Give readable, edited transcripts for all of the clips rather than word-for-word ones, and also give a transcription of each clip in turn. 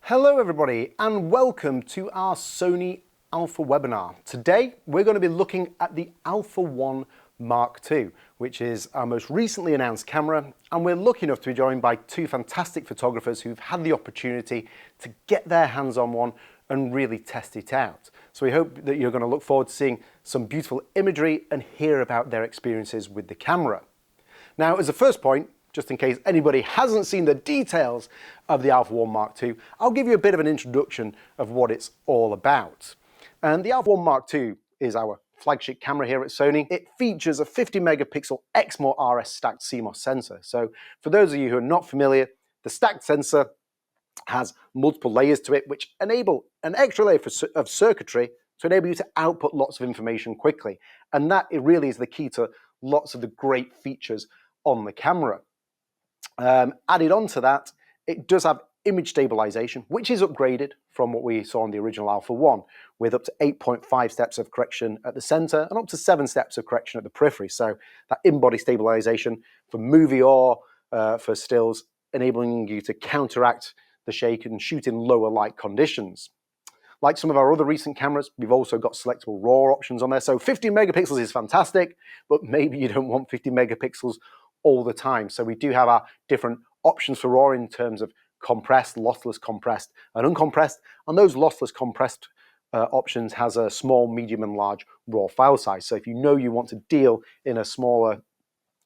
Hello everybody and welcome to our Sony Alpha webinar. Today we're going to be looking at the Alpha 1 Mark II, which is our most recently announced camera, and we're lucky enough to be joined by two fantastic photographers who've had the opportunity to get their hands on one and really test it out. So we hope that you're going to look forward to seeing some beautiful imagery and hear about their experiences with the camera. Now, as a first point, just in case anybody hasn't seen the details of the Alpha 1 Mark II, I'll give you a bit of an introduction of what it's all about. And the Alpha 1 Mark II is our flagship camera here at Sony. It features a 50 megapixel Exmor RS stacked CMOS sensor. So for those of you who are not familiar, the stacked sensor has multiple layers to it, which enable an extra layer of circuitry to enable you to output lots of information quickly. And that it really is the key to lots of the great features on the camera. Added on to that, it does have image stabilization, which is upgraded from what we saw on the original Alpha 1, with up to 8.5 steps of correction at the center and up to 7 steps of correction at the periphery. So that in-body stabilization for movie or for stills, enabling you to counteract the shake and shoot in lower light conditions. Like some of our other recent cameras, we've also got selectable RAW options on there. So 50 megapixels is fantastic, but maybe you don't want 50 megapixels all the time. So we do have our different options for RAW in terms of compressed, lossless, compressed, and uncompressed. And those lossless compressed options has a small, medium, and large RAW file size. So if you know you want to deal in a smaller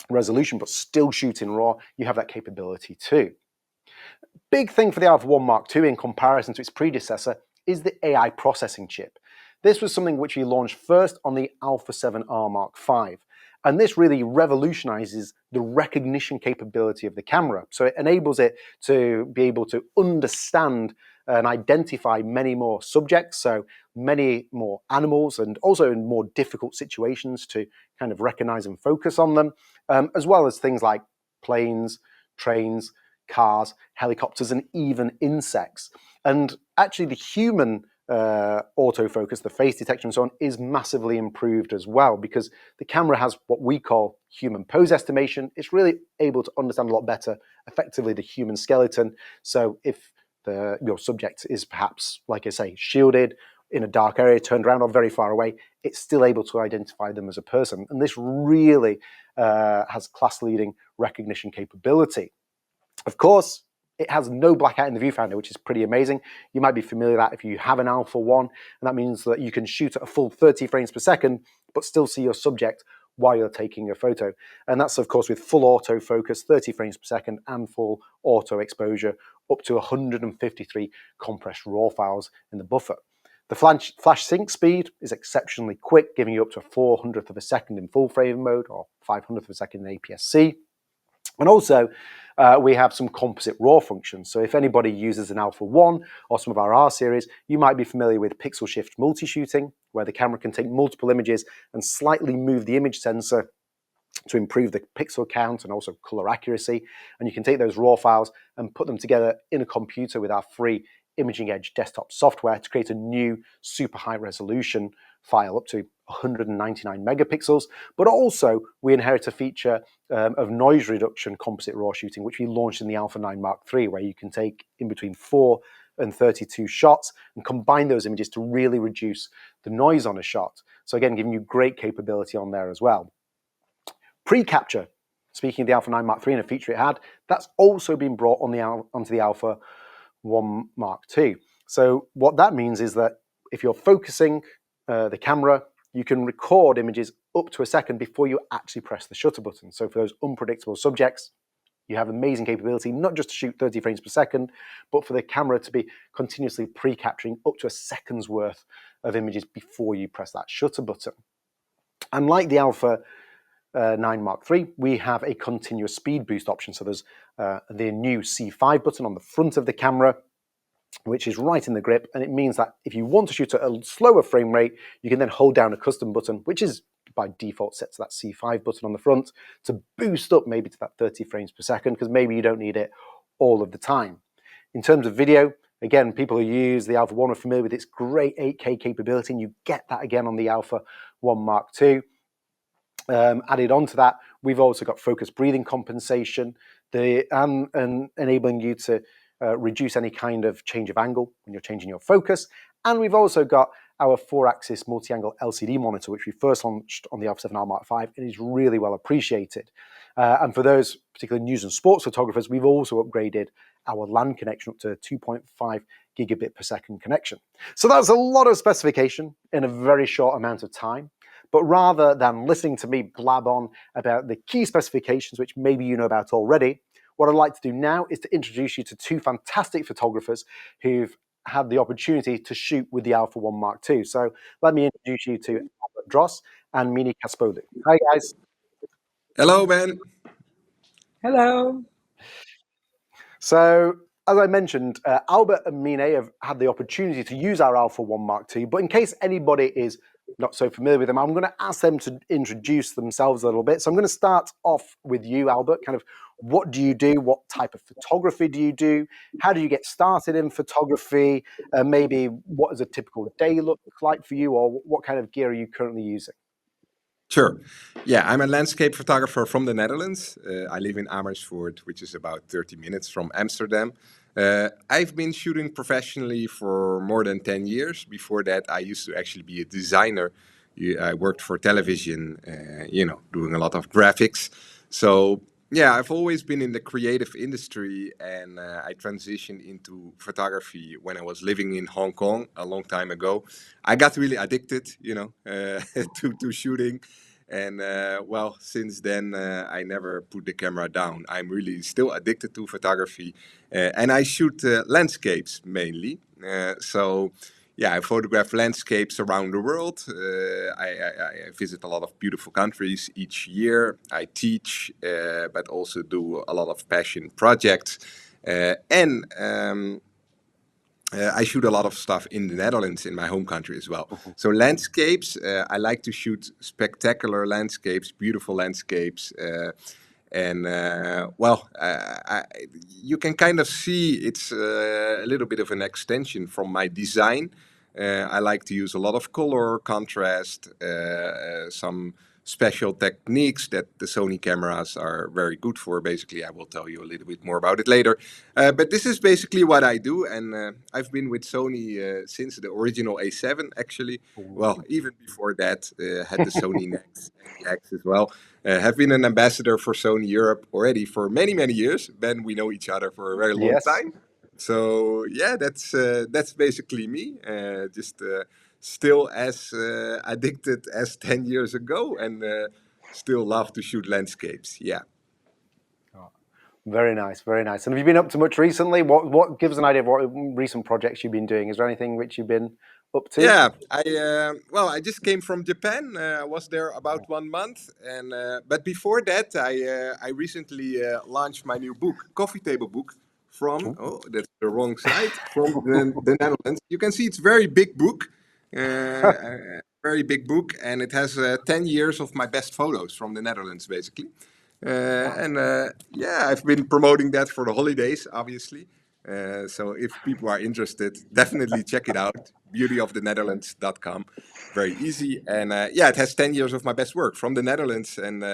resolution but still shoot in RAW, you have that capability too. Big thing for the Alpha 1 Mark II in comparison to its predecessor is the AI processing chip. This was something which we launched first on the Alpha 7R Mark V. And this really revolutionizes the recognition capability of the camera. So it enables it to be able to understand and identify many more subjects, so many more animals, and also in more difficult situations to kind of recognize and focus on them, as well as things like planes, trains, cars, helicopters, and even insects. And actually the human autofocus, the face detection and so on, is massively improved as well, because the camera has what we call human pose estimation. It's really able to understand a lot better effectively the human skeleton. So if your subject is perhaps, like I say, shielded in a dark area, turned around or very far away, it's still able to identify them as a person. And this really has class-leading recognition capability. Of course, it has no blackout in the viewfinder, which is pretty amazing. You might be familiar with that if you have an Alpha 1, and that means that you can shoot at a full 30 frames per second, but still see your subject while you're taking a photo. And that's, of course, with full autofocus, 30 frames per second, and full auto exposure, up to 153 compressed RAW files in the buffer. The flash sync speed is exceptionally quick, giving you up to a 400th of a second in full frame mode, or 500th of a second in APS-C. And also, we have some composite RAW functions. So if anybody uses an Alpha 1 or some of our R series, you might be familiar with pixel shift multi-shooting, where the camera can take multiple images and slightly move the image sensor to improve the pixel count and also color accuracy. And you can take those RAW files and put them together in a computer with our free Imaging Edge desktop software to create a new super high resolution file up to 199 megapixels. But also we inherit a feature of noise reduction composite RAW shooting, which we launched in the Alpha 9 Mark III, where you can take in between 4 and 32 shots and combine those images to really reduce the noise on a shot. So again, giving you great capability on there as well. Pre-capture, speaking of the Alpha 9 Mark III and a feature it had, that's also been brought on onto the Alpha 1 Mark II. So what that means is that if you're focusing the camera, you can record images up to a second before you actually press the shutter button. So for those unpredictable subjects, you have amazing capability, not just to shoot 30 frames per second, but for the camera to be continuously pre-capturing up to a second's worth of images before you press that shutter button. And like the Alpha 9 Mark III, we have a continuous speed boost option. So there's the new C5 button on the front of the camera, which is right in the grip, and it means that if you want to shoot at a slower frame rate, you can then hold down a custom button, which is by default set to that C5 button on the front, to boost up maybe to that 30 frames per second, because maybe you don't need it all of the time. In terms of video, again, people who use the Alpha 1 are familiar with its great 8K capability, and you get that again on the Alpha 1 Mark II. Added on to that, we've also got focused breathing compensation, and enabling you to reduce any kind of change of angle when you're changing your focus. And we've also got our 4-axis multi-angle LCD monitor, which we first launched on the Alpha 7R Mark V, and is really well appreciated. And for those particular news and sports photographers, we've also upgraded our LAN connection up to 2.5 gigabit per second connection. So that's a lot of specification in a very short amount of time. But rather than listening to me blab on about the key specifications, which maybe you know about already, what I'd like to do now is to introduce you to two fantastic photographers who've had the opportunity to shoot with the Alpha 1 Mark II. So let me introduce you to Albert Dros and Mine Kasapoğlu. Hi, guys. Hello, Ben. Hello. So, as I mentioned, Albert and Mine have had the opportunity to use our Alpha 1 Mark II, but in case anybody is not so familiar with them, I'm going to ask them to introduce themselves a little bit. So I'm going to start off with you, Albert. Kind of, what do you do? What type of photography do you do? How do you get started in photography? Maybe what does a typical day look like for you, or what kind of gear are you currently using? Sure. Yeah, I'm a landscape photographer from the Netherlands. I live in Amersfoort, which is about 30 minutes from Amsterdam. I've been shooting professionally for more than 10 years. Before that, I used to actually be a designer. I worked for television, doing a lot of graphics. So, yeah, I've always been in the creative industry, and I transitioned into photography when I was living in Hong Kong a long time ago. I got really addicted, to shooting. And since then, I never put the camera down. I'm really still addicted to photography. And I shoot landscapes mainly. I photograph landscapes around the world. I visit a lot of beautiful countries each year. I teach, but also do a lot of passion projects. I shoot a lot of stuff in the Netherlands, in my home country as well. So landscapes, I like to shoot spectacular landscapes, beautiful landscapes. You can kind of see it's a little bit of an extension from my design. I like to use a lot of color, contrast, some special techniques that the Sony cameras are very good for. Basically, I will tell you a little bit more about it later. But this is basically what I do, and I've been with Sony since the original A7, actually. Well, even before that, had the Sony Nex and the X as well. Have been an ambassador for Sony Europe already for many, many years. Ben, we know each other for a very long time. So yeah, that's basically me. Still as addicted as 10 years ago, and still love to shoot landscapes. Yeah. Oh, very nice, very nice. And have you been up to much recently? What gives an idea of what recent projects you've been doing? Is there anything which you've been up to? Yeah, I just came from Japan. I was there about 1 month, and but before that, I recently launched my new book, coffee table book, from that's the wrong side, from the Netherlands. You can see it's very big book, very big book, and it has 10 years of my best photos from the Netherlands, basically. I've been promoting that for the holidays, obviously. So if people are interested, definitely check it out. beautyofthenetherlands.com. Very easy. And it has 10 years of my best work from the Netherlands. And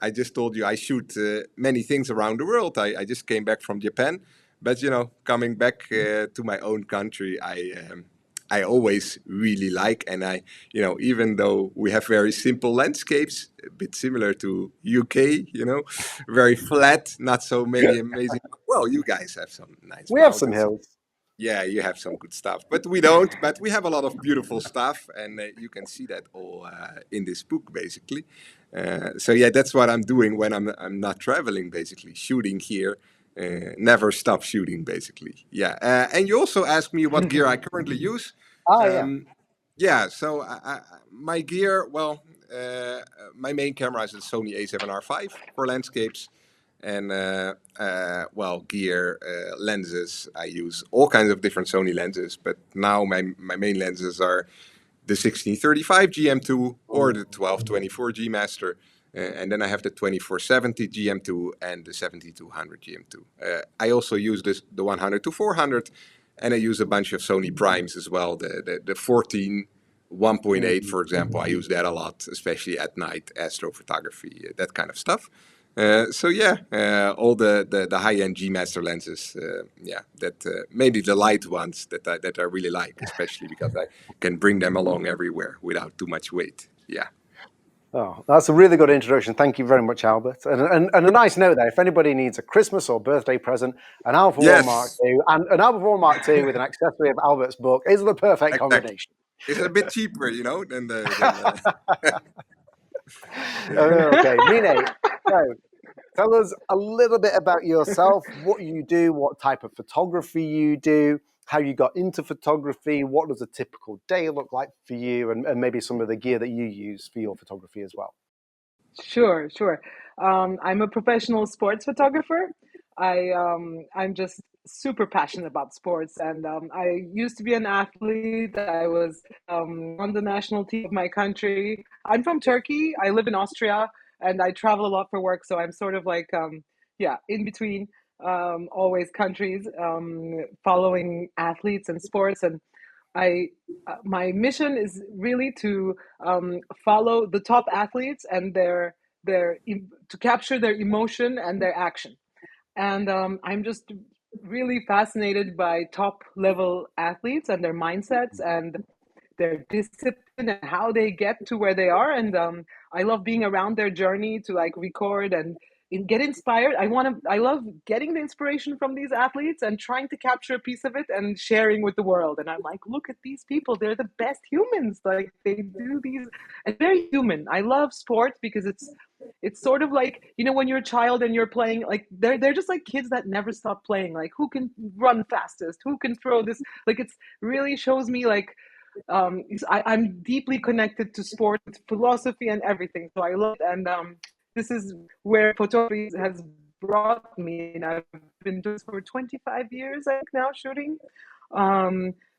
I just told you I shoot many things around the world. I just came back from Japan. But, coming back to my own country, I always really like, and even though we have very simple landscapes, a bit similar to UK, very flat, not so many amazing. Well, you guys have some nice. We have some hills. Yeah, you have some good stuff, but we don't. But we have a lot of beautiful stuff, and you can see that all in this book, basically. That's what I'm doing when I'm not traveling, basically shooting here. Never stop shooting, basically. Yeah. And you also asked me what gear I currently use. So my gear, my main camera is a Sony A7R V for landscapes. And, gear, lenses, I use all kinds of different Sony lenses. But now my main lenses are the 1635 GM2 or the 1224 G Master. And then I have the 2470 GM2 and the 7200 GM2. I also use the 100 to 400, and I use a bunch of Sony primes as well. The 14 1.8, for example, I use that a lot, especially at night, astrophotography, that kind of stuff. All the high-end G Master lenses, that mainly the light ones that I really like, especially because I can bring them along everywhere without too much weight. Yeah. Oh, that's a really good introduction. Thank you very much, Albert. And a nice note there, if anybody needs a Christmas or birthday present, an Alpha 1 Mark Yes, II and an Alpha 1 Mark II with an accessory of Albert's book is the perfect exactly. combination. It's a bit cheaper, than Okay, Mine, so tell us a little bit about yourself, what you do, what type of photography you do, how you got into photography, what does a typical day look like for you, and maybe some of the gear that you use for your photography as well. Sure, sure. I'm a professional sports photographer. I'm just super passionate about sports, and I used to be an athlete. I was on the national team of my country. I'm from Turkey. I live in Austria, and I travel a lot for work. So I'm sort of like, in between, always countries, following athletes and sports. And I my mission is really to follow the top athletes and to capture their emotion and their action. And I'm just really fascinated by top level athletes and their mindsets and their discipline and how they get to where they are. And I love being around their journey to like record and get inspired. I love getting the inspiration from these athletes and trying to capture a piece of it and sharing with the world. And I'm like, look at these people, they're the best humans. Like they do these, and very human. I love sports because it's sort of like, when you're a child and you're playing, like they're just like kids that never stop playing. Like who can run fastest, who can throw this, like it's really shows me like I'm deeply connected to sport, philosophy, and everything. So I love it, and this is where photography has brought me. And I've been doing this for 25 years, I think now, shooting.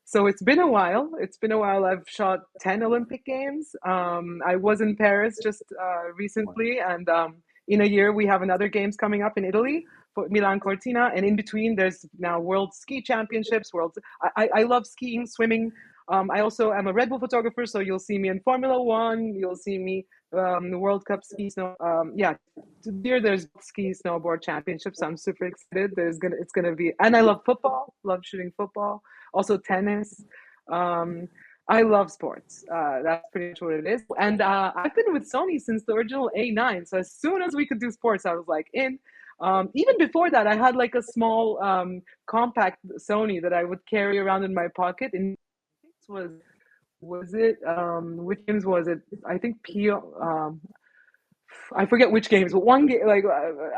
So it's been a while. It's been a while. I've shot 10 Olympic Games. I was in Paris just recently, and in a year we have another games coming up in Italy for Milan Cortina, and in between there's now World Ski Championships. I love skiing, swimming. I also am a Red Bull photographer, so you'll see me in Formula One. You'll see me the World Cup ski snow. Here there's ski snowboard championships. So I'm super excited. It's gonna be, and I love football. Love shooting football. Also tennis. I love sports. That's pretty much what it is. And I've been with Sony since the original A9. So as soon as we could do sports, I was like in. Even before that, I had like a small compact Sony that I would carry around in my pocket. And was it which games was it? I think I forget which games, but one game like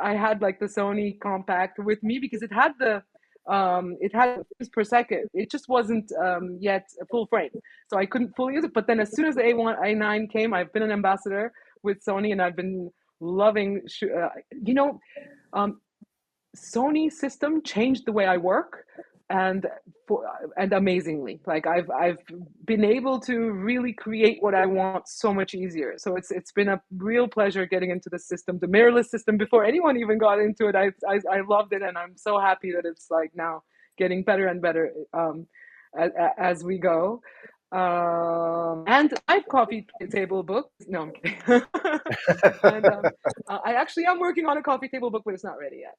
I had like the Sony compact with me because it had frames per second. It just wasn't yet a full frame, so I couldn't fully use it. But then as soon as the A1 A9 came, I've been an ambassador with Sony, and I've been loving. Sony system changed the way I work, and amazingly, like I've been able to really create what I want so much easier. So it's been a real pleasure getting into the system, the mirrorless system, before anyone even got into it. I loved it, and I'm so happy that it's like now getting better and better as we go. And I have coffee table books. No, I'm kidding. And I actually am working on a coffee table book, but it's not ready yet.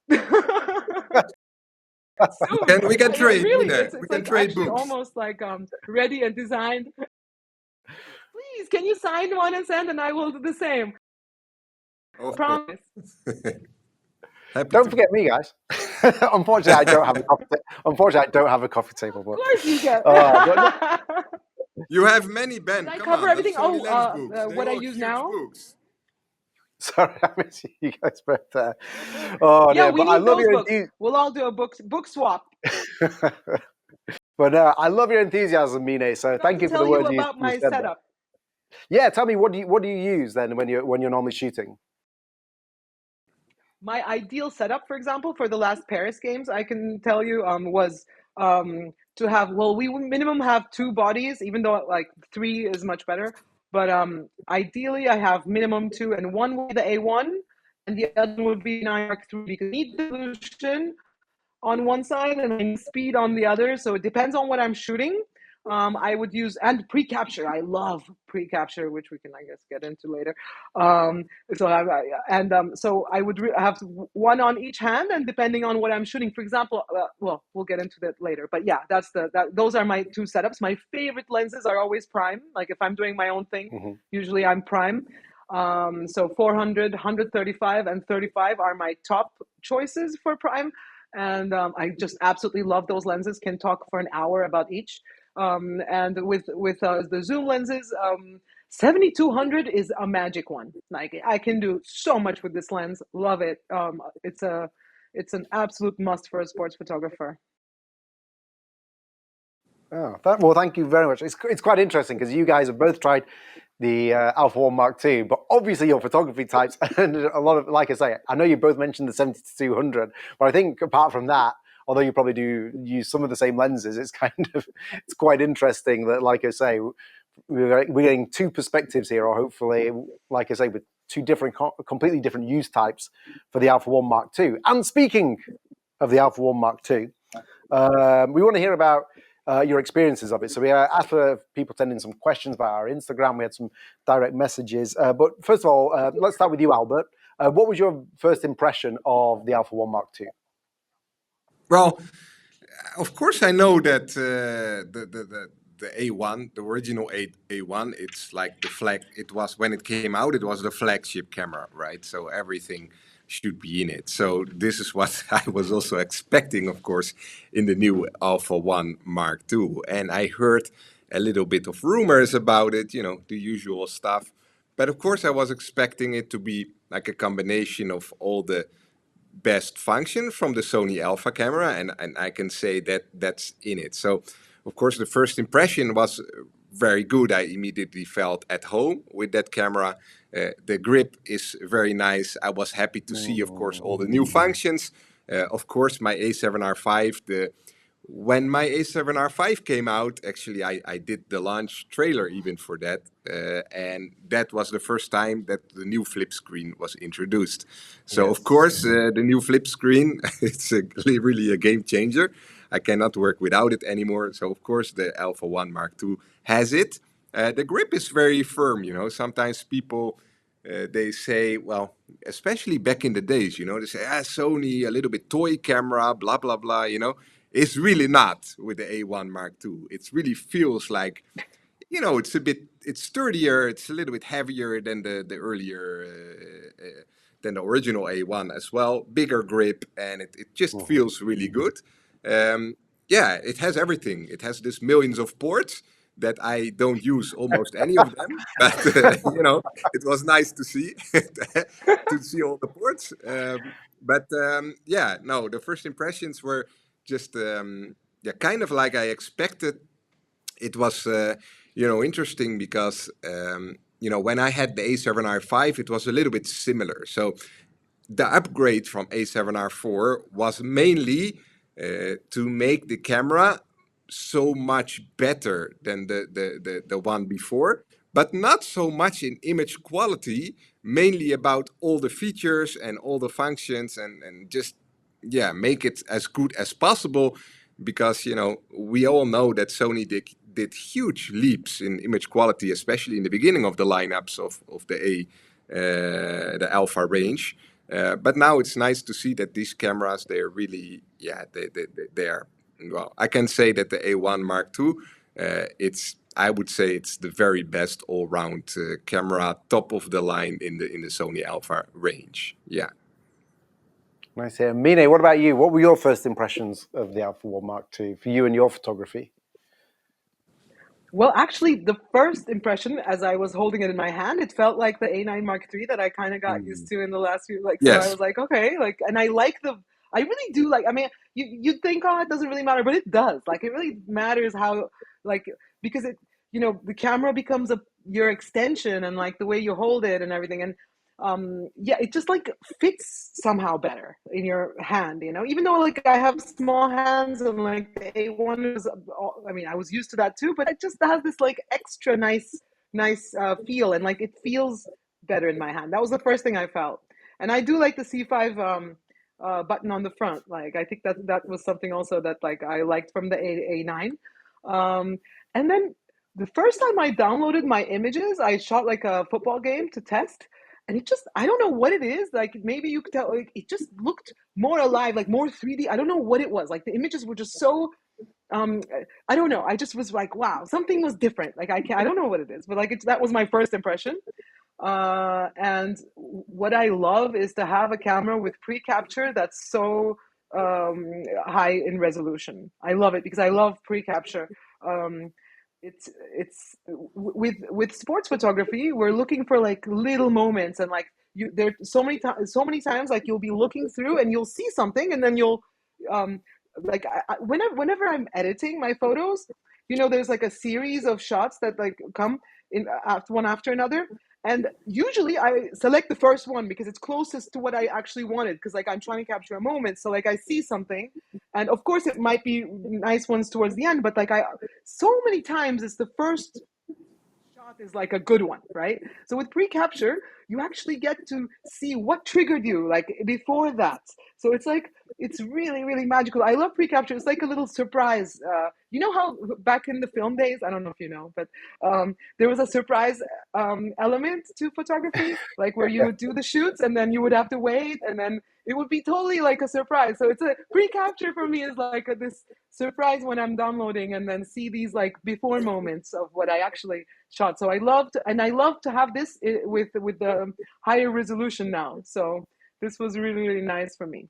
Soon. We can trade. Really, Mina. it's We can like trade actually books. almost like ready and designed. Please, can you sign one and send, and I will do the same. Of Promise. Happy Don't to. forget me, guys. Unfortunately, I don't have a coffee. Unfortunately, I don't have a coffee table book. Of course you get. You have many, Ben. Did I Come cover on, everything? those Sony lens books. They're What I all use huge now? books. Sorry, I miss you guys both there. Oh, Yeah, dear. we But I need love those your books. We'll all do a book swap. But I love your enthusiasm, Mine. So thank you for the Tell you words about you my said there. setup. Yeah, tell me what do you use then when you're normally shooting? My ideal setup, for example, for the last Paris games, I can tell you, was to have, well, we would minimum have two bodies, even though like three is much better. But ideally, I have minimum two, and one would be the A1, and the other would be 9 Mark III, because I need resolution on one side and I need speed on the other. So it depends on what I'm shooting. I would use, and pre-capture. I love pre-capture, which we can, I guess, get into later. Um, so I would have one on each hand, and depending on what I'm shooting, for example, well, we'll get into that later. But yeah, those are my two setups. My favorite lenses are always prime. Like if I'm doing my own thing, Hmm. usually I'm prime. So 400, 135, and 35 are my top choices for prime. And I just absolutely love those lenses. Can talk for an hour about each. And with the zoom lenses, 7200 is a magic one. Like I can do so much with this lens. Love it. It's an absolute must for a sports photographer. Oh, well, thank you very much. It's quite interesting because you guys have both tried the Alpha 1 Mark II, but obviously your photography types and a lot of, like I say, I know you both mentioned the 70-200, but I think apart from that, although you probably do use some of the same lenses, it's it's quite interesting that, like I say, we're getting two perspectives here, or hopefully, like I say, with two different, completely different use types for the Alpha 1 Mark II. And speaking of the Alpha 1 Mark II, we want to hear about your experiences of it. So we asked for people sending some questions via our Instagram. We had some direct messages. But first of all, let's start with you, Albert. What was your first impression of the Alpha 1 Mark II? Well, of course, I know that the A1, the original A1, it's like the flag. It was when it came out, it was the flagship camera, right? So everything should be in it. So this is what I was also expecting, of course, in the new Alpha 1 Mark II. And I heard a little bit of rumors about it, the usual stuff. But of course, I was expecting it to be like a combination of all the best function from the Sony Alpha camera, and I can say that that's in it. So, of course, the first impression was very good. I immediately felt at home with that camera. The grip is very nice. I was happy to see, of course, all the new functions. Of course, my A7R5, when my A7R5 came out, actually, I did the launch trailer even for that. And that was the first time that the new flip screen was introduced. So, of course, the new flip screen, it's really a game changer. I cannot work without it anymore. So, of course, the Alpha 1 Mark II has it. The grip is very firm, Sometimes people, they say, well, especially back in the days, they say, Sony, a little bit toy camera, blah, blah, blah, It's really not with the A1 Mark II. It really feels like, it's sturdier, it's a little bit heavier than the earlier, than the original A1 as well. Bigger grip, and it just feels really good. Yeah, it has everything. It has this millions of ports that I don't use almost any of them, but it was nice to see to see all the ports. Yeah, no, the first impressions were just yeah, kind of like I expected. It was interesting because when I had the A7R5, it was a little bit similar. So the upgrade from A7R4 was mainly to make the camera so much better than the one before, but not so much in image quality, mainly about all the features and all the functions and just, yeah, make it as good as possible because, we all know that Sony did huge leaps in image quality, especially in the beginning of the lineups of the Alpha range. But now it's nice to see that these cameras, they're really, yeah, they are, well, I can say that the A1 Mark II, I would say it's the very best all-round camera, top of the line in the Sony Alpha range. Yeah. Nice here. Mine, what about you? What were your first impressions of the Alpha 1 Mark II for you and your photography? Well, actually, the first impression, as I was holding it in my hand, it felt like the A9 Mark III that I kind of got used to in the last few. So I Yes. was like, okay, and I like I really do like. I mean, you'd think, oh, it doesn't really matter, but it does. Like, it really matters how, like, because the camera becomes your extension, and like the way you hold it and everything, and yeah, it just like fits somehow better in your hand, even though like I have small hands and like the A1 is, I mean, I was used to that too, but it just has this like extra nice feel, and like it feels better in my hand. That was the first thing I felt. And I do like the C5 button on the front. Like I think that was something also that like I liked from the A9. And then the first time I downloaded my images, I shot like a football game to test. And it just, I don't know what it is. Like maybe you could tell, like, it just looked more alive, like more 3D. I don't know what it was. Like the images were just so, um, I don't know. I just was like, wow, something was different. Like I don't know what it is, but like that was my first impression. And what I love is to have a camera with pre-capture that's so high in resolution. I love it because I love pre-capture. Um, it's with sports photography, we're looking for like little moments, and like you there so many times like you'll be looking through and you'll see something, and then you'll um like whenever I'm editing my photos, there's like a series of shots that like come in after one after another, and usually I select the first one because it's closest to what I actually wanted, because like I'm trying to capture a moment. So like I see something, and of course it might be nice ones towards the end, but like I so many times it's the first shot is like a good one, right? So with pre-capture, you actually get to see what triggered you like before that. So it's like it's really really magical. I love pre-capture. It's like a little surprise. You know how back in the film days, I don't know if you know, but there was a surprise element to photography, like where you would do the shoots and then you would have to wait, and then it would be totally like a surprise. So it's a pre-capture for me is like this surprise when I'm downloading, and then see these like before moments of what I actually shot. So I love to have this with the higher resolution now. So this was really really nice for me.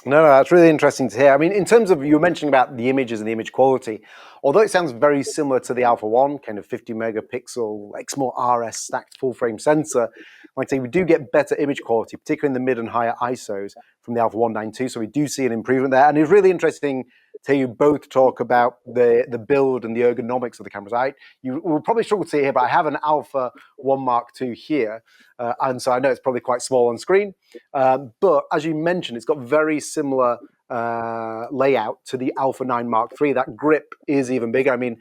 No, that's really interesting to hear. I mean, in terms of you were mentioning about the images and the image quality, although it sounds very similar to the Alpha 1, kind of 50 megapixel, exmor RS stacked full frame sensor, like I say, we do get better image quality, particularly in the mid and higher ISOs from the Alpha 192. So we do see an improvement there. And it's really interesting to hear you both talk about the build and the ergonomics of the cameras. You will probably struggle to see here, but I have an Alpha 1 Mark II here. And so I know it's probably quite small on screen. But as you mentioned, it's got very similar layout to the Alpha 9 Mark III. That grip is even bigger. I mean,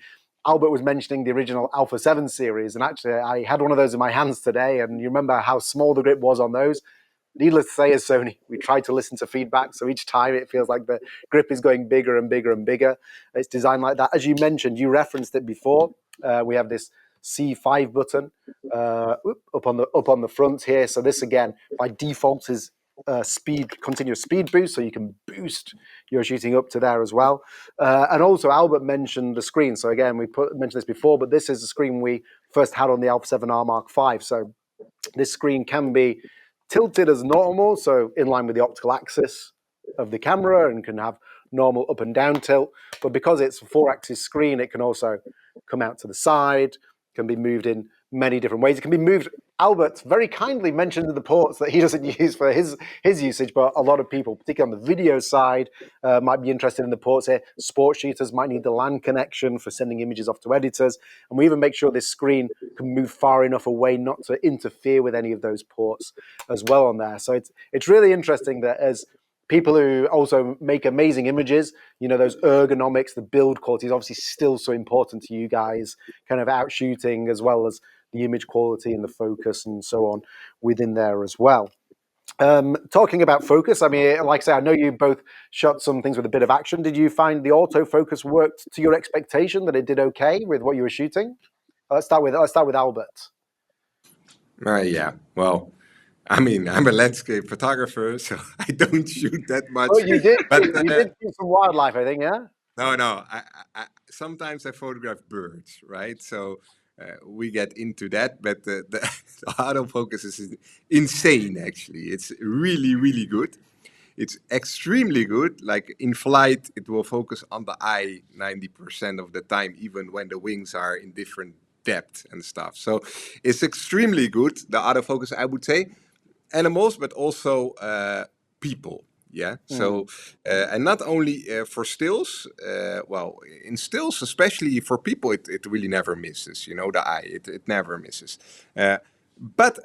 Albert was mentioning the original Alpha 7 series, and actually I had one of those in my hands today, and you remember how small the grip was on those. Needless to say, as Sony, we try to listen to feedback, so each time it feels like the grip is going bigger and bigger and bigger. It's designed like that. As you mentioned, you referenced it before. We have this C5 button up on the front here. So this again, by default, is continuous speed boost, so you can boost your shooting up to there as well. And also, Albert mentioned the screen. So again, mentioned this before, but this is the screen we first had on the Alpha 7R Mark V. So this screen can be tilted as normal, so in line with the optical axis of the camera, and can have normal up and down tilt. But because it's a 4-axis screen, it can also come out to the side, can be moved in many different ways. It can be moved. Albert very kindly mentioned the ports that he doesn't use for his usage, but a lot of people, particularly on the video side, might be interested in the ports here. Sports shooters might need the LAN connection for sending images off to editors. And we even make sure this screen can move far enough away not to interfere with any of those ports as well on there. So it's really interesting that as people who also make amazing images, those ergonomics, the build quality is obviously still so important to you guys, kind of out shooting as well as the image quality and the focus and so on within there as well. Talking about focus, I mean, like I say, I know you both shot some things with a bit of action. Did you find the autofocus worked to your expectation, that it did okay with what you were shooting? Let's start with Albert. Yeah, well, I mean, I'm a landscape photographer, so I don't shoot that much. Oh, you did. But You did shoot some wildlife, I think, yeah. no. Sometimes I photograph birds, right? So we get into that, but the autofocus is insane. Actually, it's really, really good. It's extremely good. Like in flight, it will focus on the eye 90% of the time, even when the wings are in different depth and stuff. So it's extremely good. The autofocus, I would say, animals, but also people. Yeah. So and not only for stills. Well, in stills, especially for people, it really never misses. The eye, it never misses. But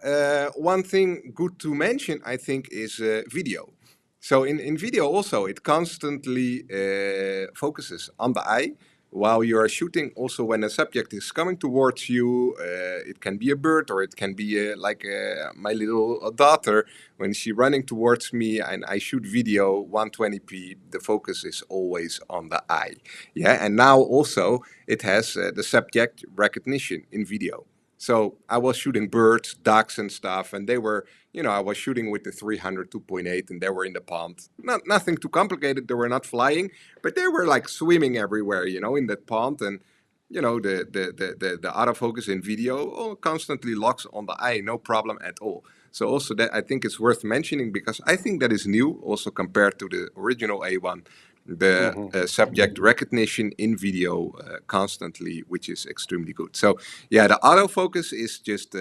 one thing good to mention, I think, is video. So in video also, it constantly focuses on the eye. while you are shooting, also when a subject is coming towards you, it can be a bird or it can be my little daughter, when she's running towards me and I shoot video 120p, the focus is always on the eye. Yeah, and now also it has the subject recognition in video. So I was shooting birds, ducks and stuff, and they were, I was shooting with the 300 2.8 and they were in the pond. Nothing too complicated. They were not flying, but they were like swimming everywhere, in that pond. And, the autofocus in video constantly locks on the eye, no problem at all. So also that I think it's worth mentioning because I think that is new also compared to the original A1. The subject recognition in video constantly, which is extremely good. So yeah, the autofocus is just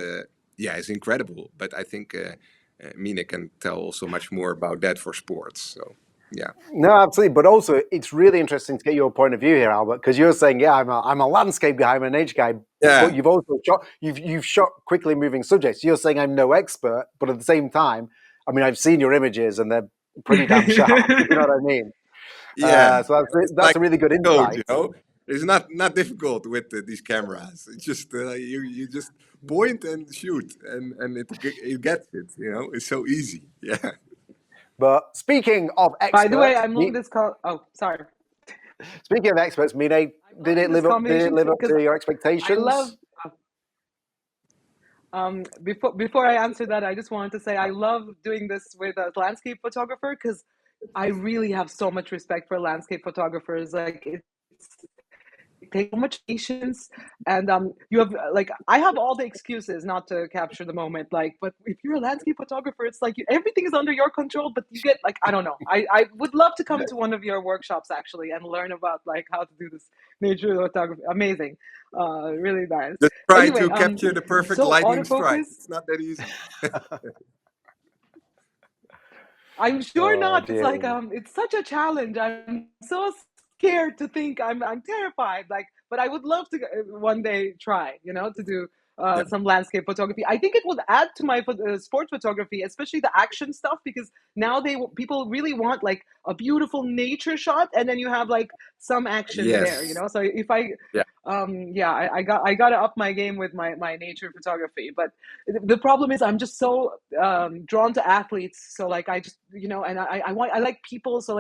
is incredible. But I think Mine can tell also much more about that for sports. So yeah. No, absolutely. But also, it's really interesting to get your point of view here, Albert, because you're saying, yeah, I'm a landscape guy, I'm a nature guy, Yeah. but you've also shot you've shot quickly moving subjects. You're saying I'm no expert, but at the same time, I mean, I've seen your images and they're pretty damn sharp. You know what I mean? Yeah. So It's that's like a really good code, insight. It's not difficult with these cameras. It's just you just point and shoot, and it gets it. It's so easy. Yeah. But speaking of By the way, experts, I'm loving this call. Oh, sorry. speaking of experts, Mine, I'm did loving it this live up? Did it combination live up because to your I expectations? love. Before I answer that, I just wanted to say I love doing this with a landscape photographer because I really have so much respect for landscape photographers. Like it takes so much patience, and you have I have all the excuses not to capture the moment. But if you're a landscape photographer, it's like everything is under your control. But you get I don't know. I would love to come to one of your workshops actually and learn about how to do this nature photography. Amazing, really nice. Just try Anyway, to capture the perfect so lightning strike. autofocus. It's not that easy. I'm sure Oh not. It's dear. it's such a challenge. I'm so scared to think. I'm terrified. But I would love to one day try. To do Yeah. some landscape photography. I think it would add to my sports photography, especially the action stuff, because now people really want a beautiful nature shot, and then you have some action there. Yes. So if I Yeah. I got to up my game with my nature photography. But the problem is I'm just so drawn to athletes. So I just and I like people. So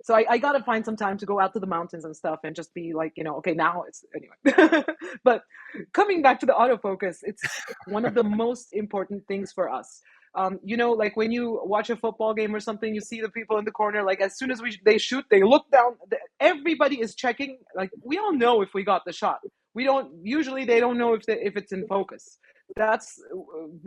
so I got to find some time to go out to the mountains and stuff and just be okay, now it's anyway. But coming back to the autofocus, it's one of the most important things for us. When you watch a football game or something, you see the people in the corner. As soon as they shoot, they look down. Everybody is checking. We all know if we got the shot. We don't usually. They don't know if it's in focus. That's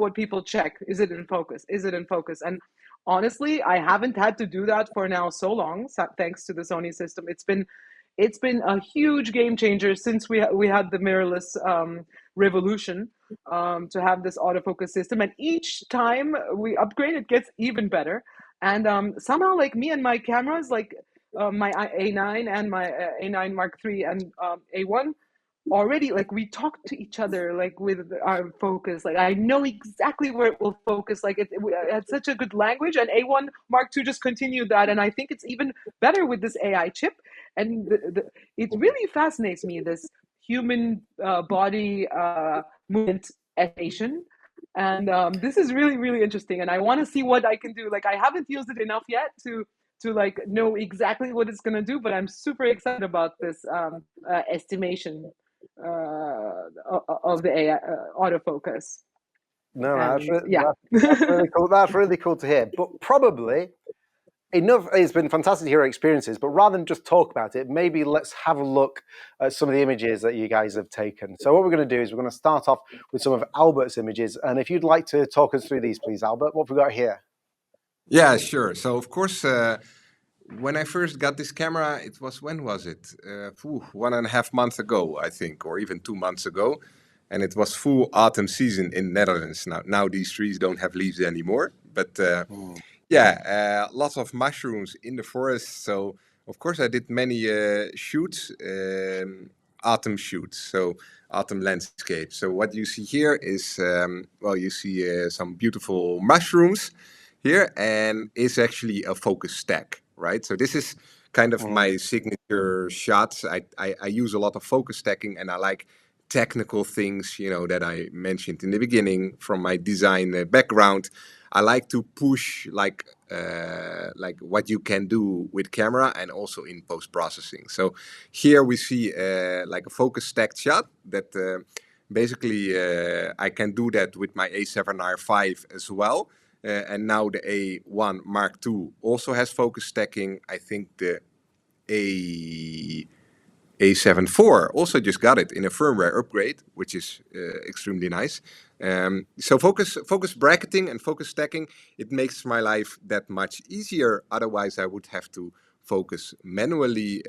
what people check. Is it in focus? Is it in focus? And honestly, I haven't had to do that for now so long, thanks to the Sony system. It's been a huge game changer since we had the mirrorless revolution, to have this autofocus system. And each time we upgrade, it gets even better. And somehow, me and my cameras, my A9 and my A9 Mark III and A1, already we talk to each other with our focus. I know exactly where it will focus. It had such a good language, and A1 Mark II just continued that, and I think it's even better with this AI chip. And it really fascinates me, this human body movement estimation. And this is really, really interesting, and I want to see what I can do. I haven't used it enough yet to know exactly what it's going to do, but I'm super excited about this estimation of the AI autofocus. No, And yeah. that's really cool. That's really cool to hear. But probably enough. It's been fantastic to hear your experiences. But rather than just talk about it, maybe let's have a look at some of the images that you guys have taken. So what we're going to do is we're going to start off with some of Albert's images. And if you'd like to talk us through these, please, Albert, what have we got here? Yeah, sure. So of course, when I first got this camera, it was, when was it? 1.5 months ago, I think, or even 2 months ago. And it was full autumn season in Netherlands. Now these trees don't have leaves anymore. But lots of mushrooms in the forest. So of course I did many shoots, autumn shoots. So autumn landscape. So what you see here is, you see some beautiful mushrooms here, and it's actually a focus stack, right? So this is kind of my signature shots. I use a lot of focus stacking, and I like technical things, that I mentioned in the beginning from my design background. I like to push like what you can do with camera and also in post processing. So here we see like a focus stacked shot that basically I can do that with my A7R5 as well. And now the A1 Mark II also has focus stacking. I think the A7 IV also just got it in a firmware upgrade, which is extremely nice. So focus bracketing and focus stacking, it makes my life that much easier. Otherwise, I would have to focus manually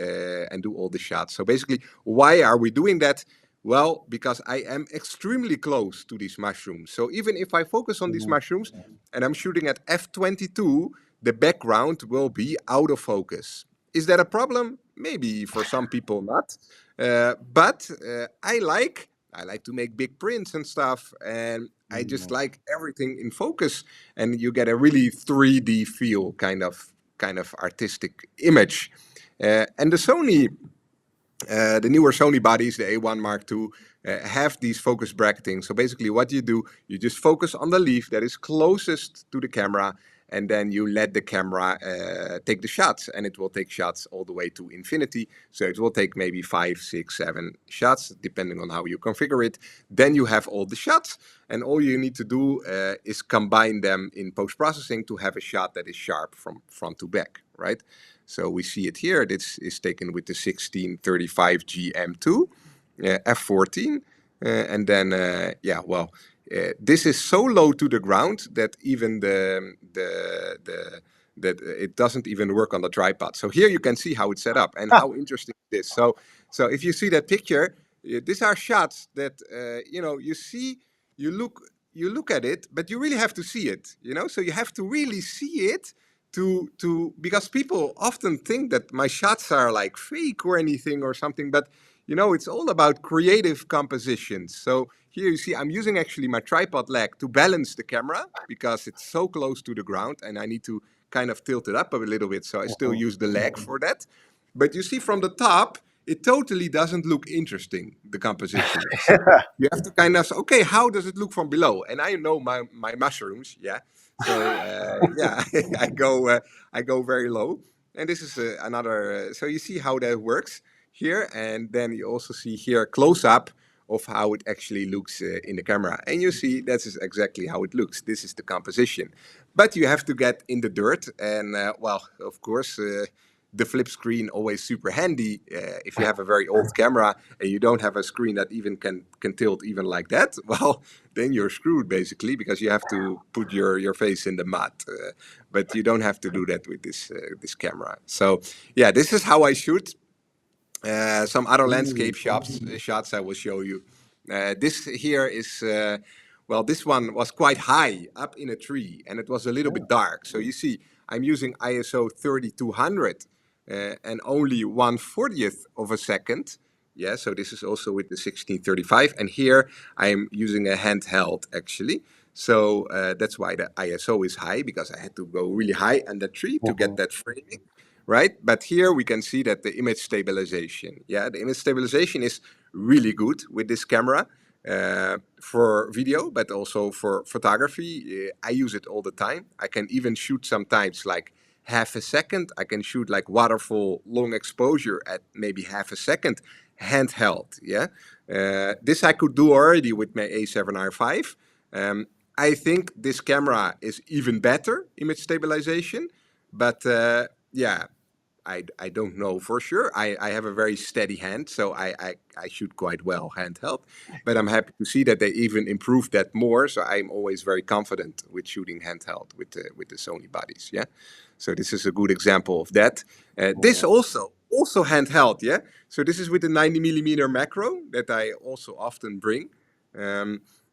and do all the shots. So basically, why are we doing that? Well, because I am extremely close to these mushrooms. So even if I focus on these mushrooms and I'm shooting at f22, the background will be out of focus. Is that a problem? Maybe for some people not. But I like to make big prints and stuff, and I just like everything in focus, and you get a really 3D feel, kind of artistic image. And the newer Sony bodies, the A1 Mark II, have these focus bracketing. So basically what you do, you just focus on the leaf that is closest to the camera, and then you let the camera take the shots, and it will take shots all the way to infinity. So it will take maybe 5, 6, 7 shots, depending on how you configure it. Then you have all the shots, and all you need to do is combine them in post-processing to have a shot that is sharp from front to back, right? So we see it here. This is taken with the 1635 GM2, f14. And then, this is so low to the ground that even that it doesn't even work on the tripod. So here you can see how it's set up and how interesting it is. So if you see that picture, these are shots that you see, you look at it, but you really have to see it. So you have to really see it to because people often think that my shots are like fake or anything or something, but it's all about creative compositions. So here you see I'm using actually my tripod leg to balance the camera because it's so close to the ground and I need to kind of tilt it up a little bit. So I still use the leg for that. But you see from the top, it totally doesn't look interesting, the composition. So you have to kind of, okay, how does it look from below? And I know my mushrooms, yeah. So I go very low. And this is another, so you see how that works here, and then you also see here close up of how it actually looks in the camera, and you see that's exactly how it looks. This is the composition, but you have to get in the dirt, and of course the flip screen always super handy if you have a very old camera and you don't have a screen that even can tilt even like that. Well, then you're screwed basically because you have to put your face in the mud, but you don't have to do that with this camera. So yeah, this is how I shoot. Some other landscape shots I will show you. This here is, this one was quite high up in a tree and it was a little bit dark. So you see, I'm using ISO 3200 and only 1/40th of a second. Yeah, so this is also with the 1635. And here I'm using a handheld actually. So that's why the ISO is high, because I had to go really high on the tree to get that framing. Right? But here we can see that the image stabilization, the image stabilization is really good with this camera for video, but also for photography. I use it all the time. I can even shoot sometimes like half a second. I can shoot like waterfall long exposure at maybe half a second handheld. Yeah, this I could do already with my A7R5. I think this camera is even better image stabilization, but I don't know for sure. I have a very steady hand, so I shoot quite well handheld. But I'm happy to see that they even improved that more. So I'm always very confident with shooting handheld with the Sony bodies. Yeah. So this is a good example of that. This also handheld. Yeah. So this is with the 90mm macro that I also often bring.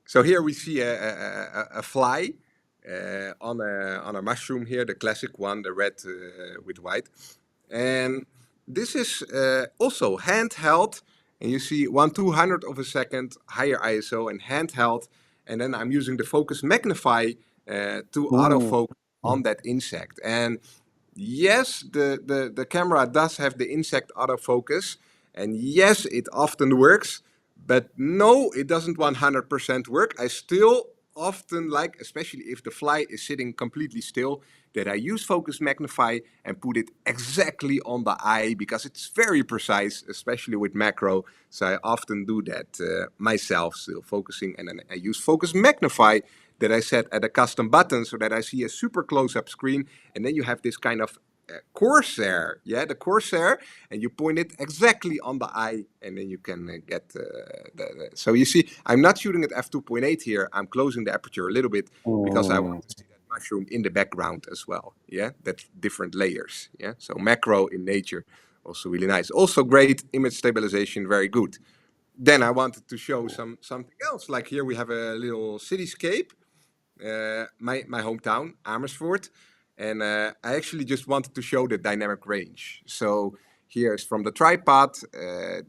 So here we see a fly. On a mushroom here, the classic one, the red with white. And this is also handheld, and you see 1/200th of a second higher ISO and handheld. And then I'm using the focus magnify to autofocus on that insect. And Yes, the camera does have the insect autofocus, and yes, it often works, but no, it doesn't 100% work. I still often like, especially if the fly is sitting completely still, that I use focus magnify and put it exactly on the eye because it's very precise, especially with macro. So I often do that myself, still focusing, and then I use focus magnify that I set at a custom button so that I see a super close-up screen, and then you have this kind of Corsair, yeah, the Corsair, and you point it exactly on the eye, and then you can get so you see, I'm not shooting at f2.8 here. I'm closing the aperture a little bit because I want to see that mushroom in the background as well. Yeah, that's different layers. Yeah, so macro in nature, also really nice. Also great image stabilization, very good. Then I wanted to show something else. Like here we have a little cityscape, my hometown, Amersfoort, and I actually just wanted to show the dynamic range. So here's from the tripod,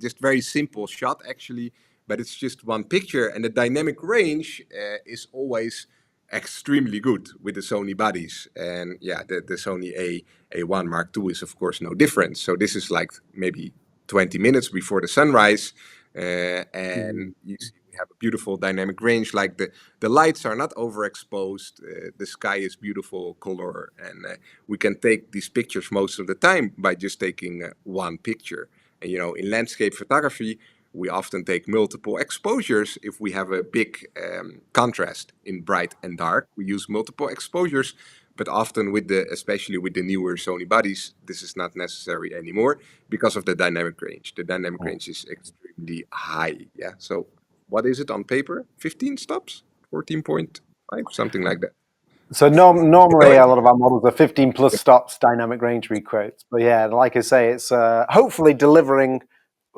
just very simple shot actually, but it's just one picture, and the dynamic range is always extremely good with the Sony bodies. And yeah, the Sony A1 Mark II is of course no different. So this is like maybe 20 minutes before the sunrise, and you see we have a beautiful dynamic range. Like the lights are not overexposed, the sky is beautiful color, and we can take these pictures most of the time by just taking one picture. And in landscape photography, we often take multiple exposures if we have a big contrast in bright and dark. We use multiple exposures, but often especially with the newer Sony bodies, this is not necessary anymore because of the dynamic range. The dynamic range is extremely high. Yeah. So what is it on paper? 15 stops, 14.5, something like that. So normally a lot of our models are 15 plus stops dynamic range we quote. But yeah, like I say, it's hopefully delivering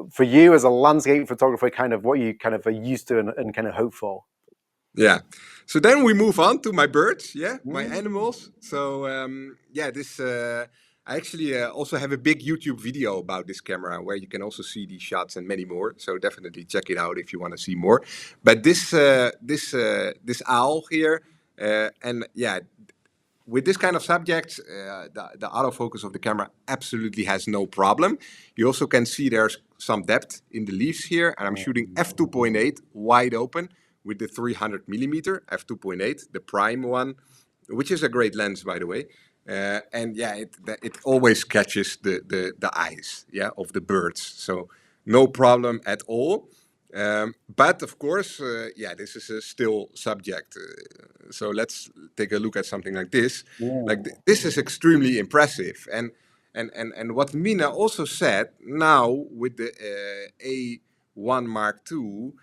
for you as a landscape photographer kind of what you kind of are used to and kind of hope for. Yeah. So then we move on to my birds, yeah, my animals. So this I actually also have a big YouTube video about this camera where you can also see these shots and many more. So definitely check it out if you want to see more. But this owl here, and yeah, with this kind of subject, the autofocus of the camera absolutely has no problem. You also can see there's some depth in the leaves here, and I'm shooting f2.8 wide open with the 300 millimeter f2.8, the prime one, which is a great lens, by the way. And yeah, it always catches the eyes, yeah, of the birds. So no problem at all. But of course, this is a still subject. So let's take a look at something like this. Like this is extremely impressive. And what Mina also said now with the A1 Mark II,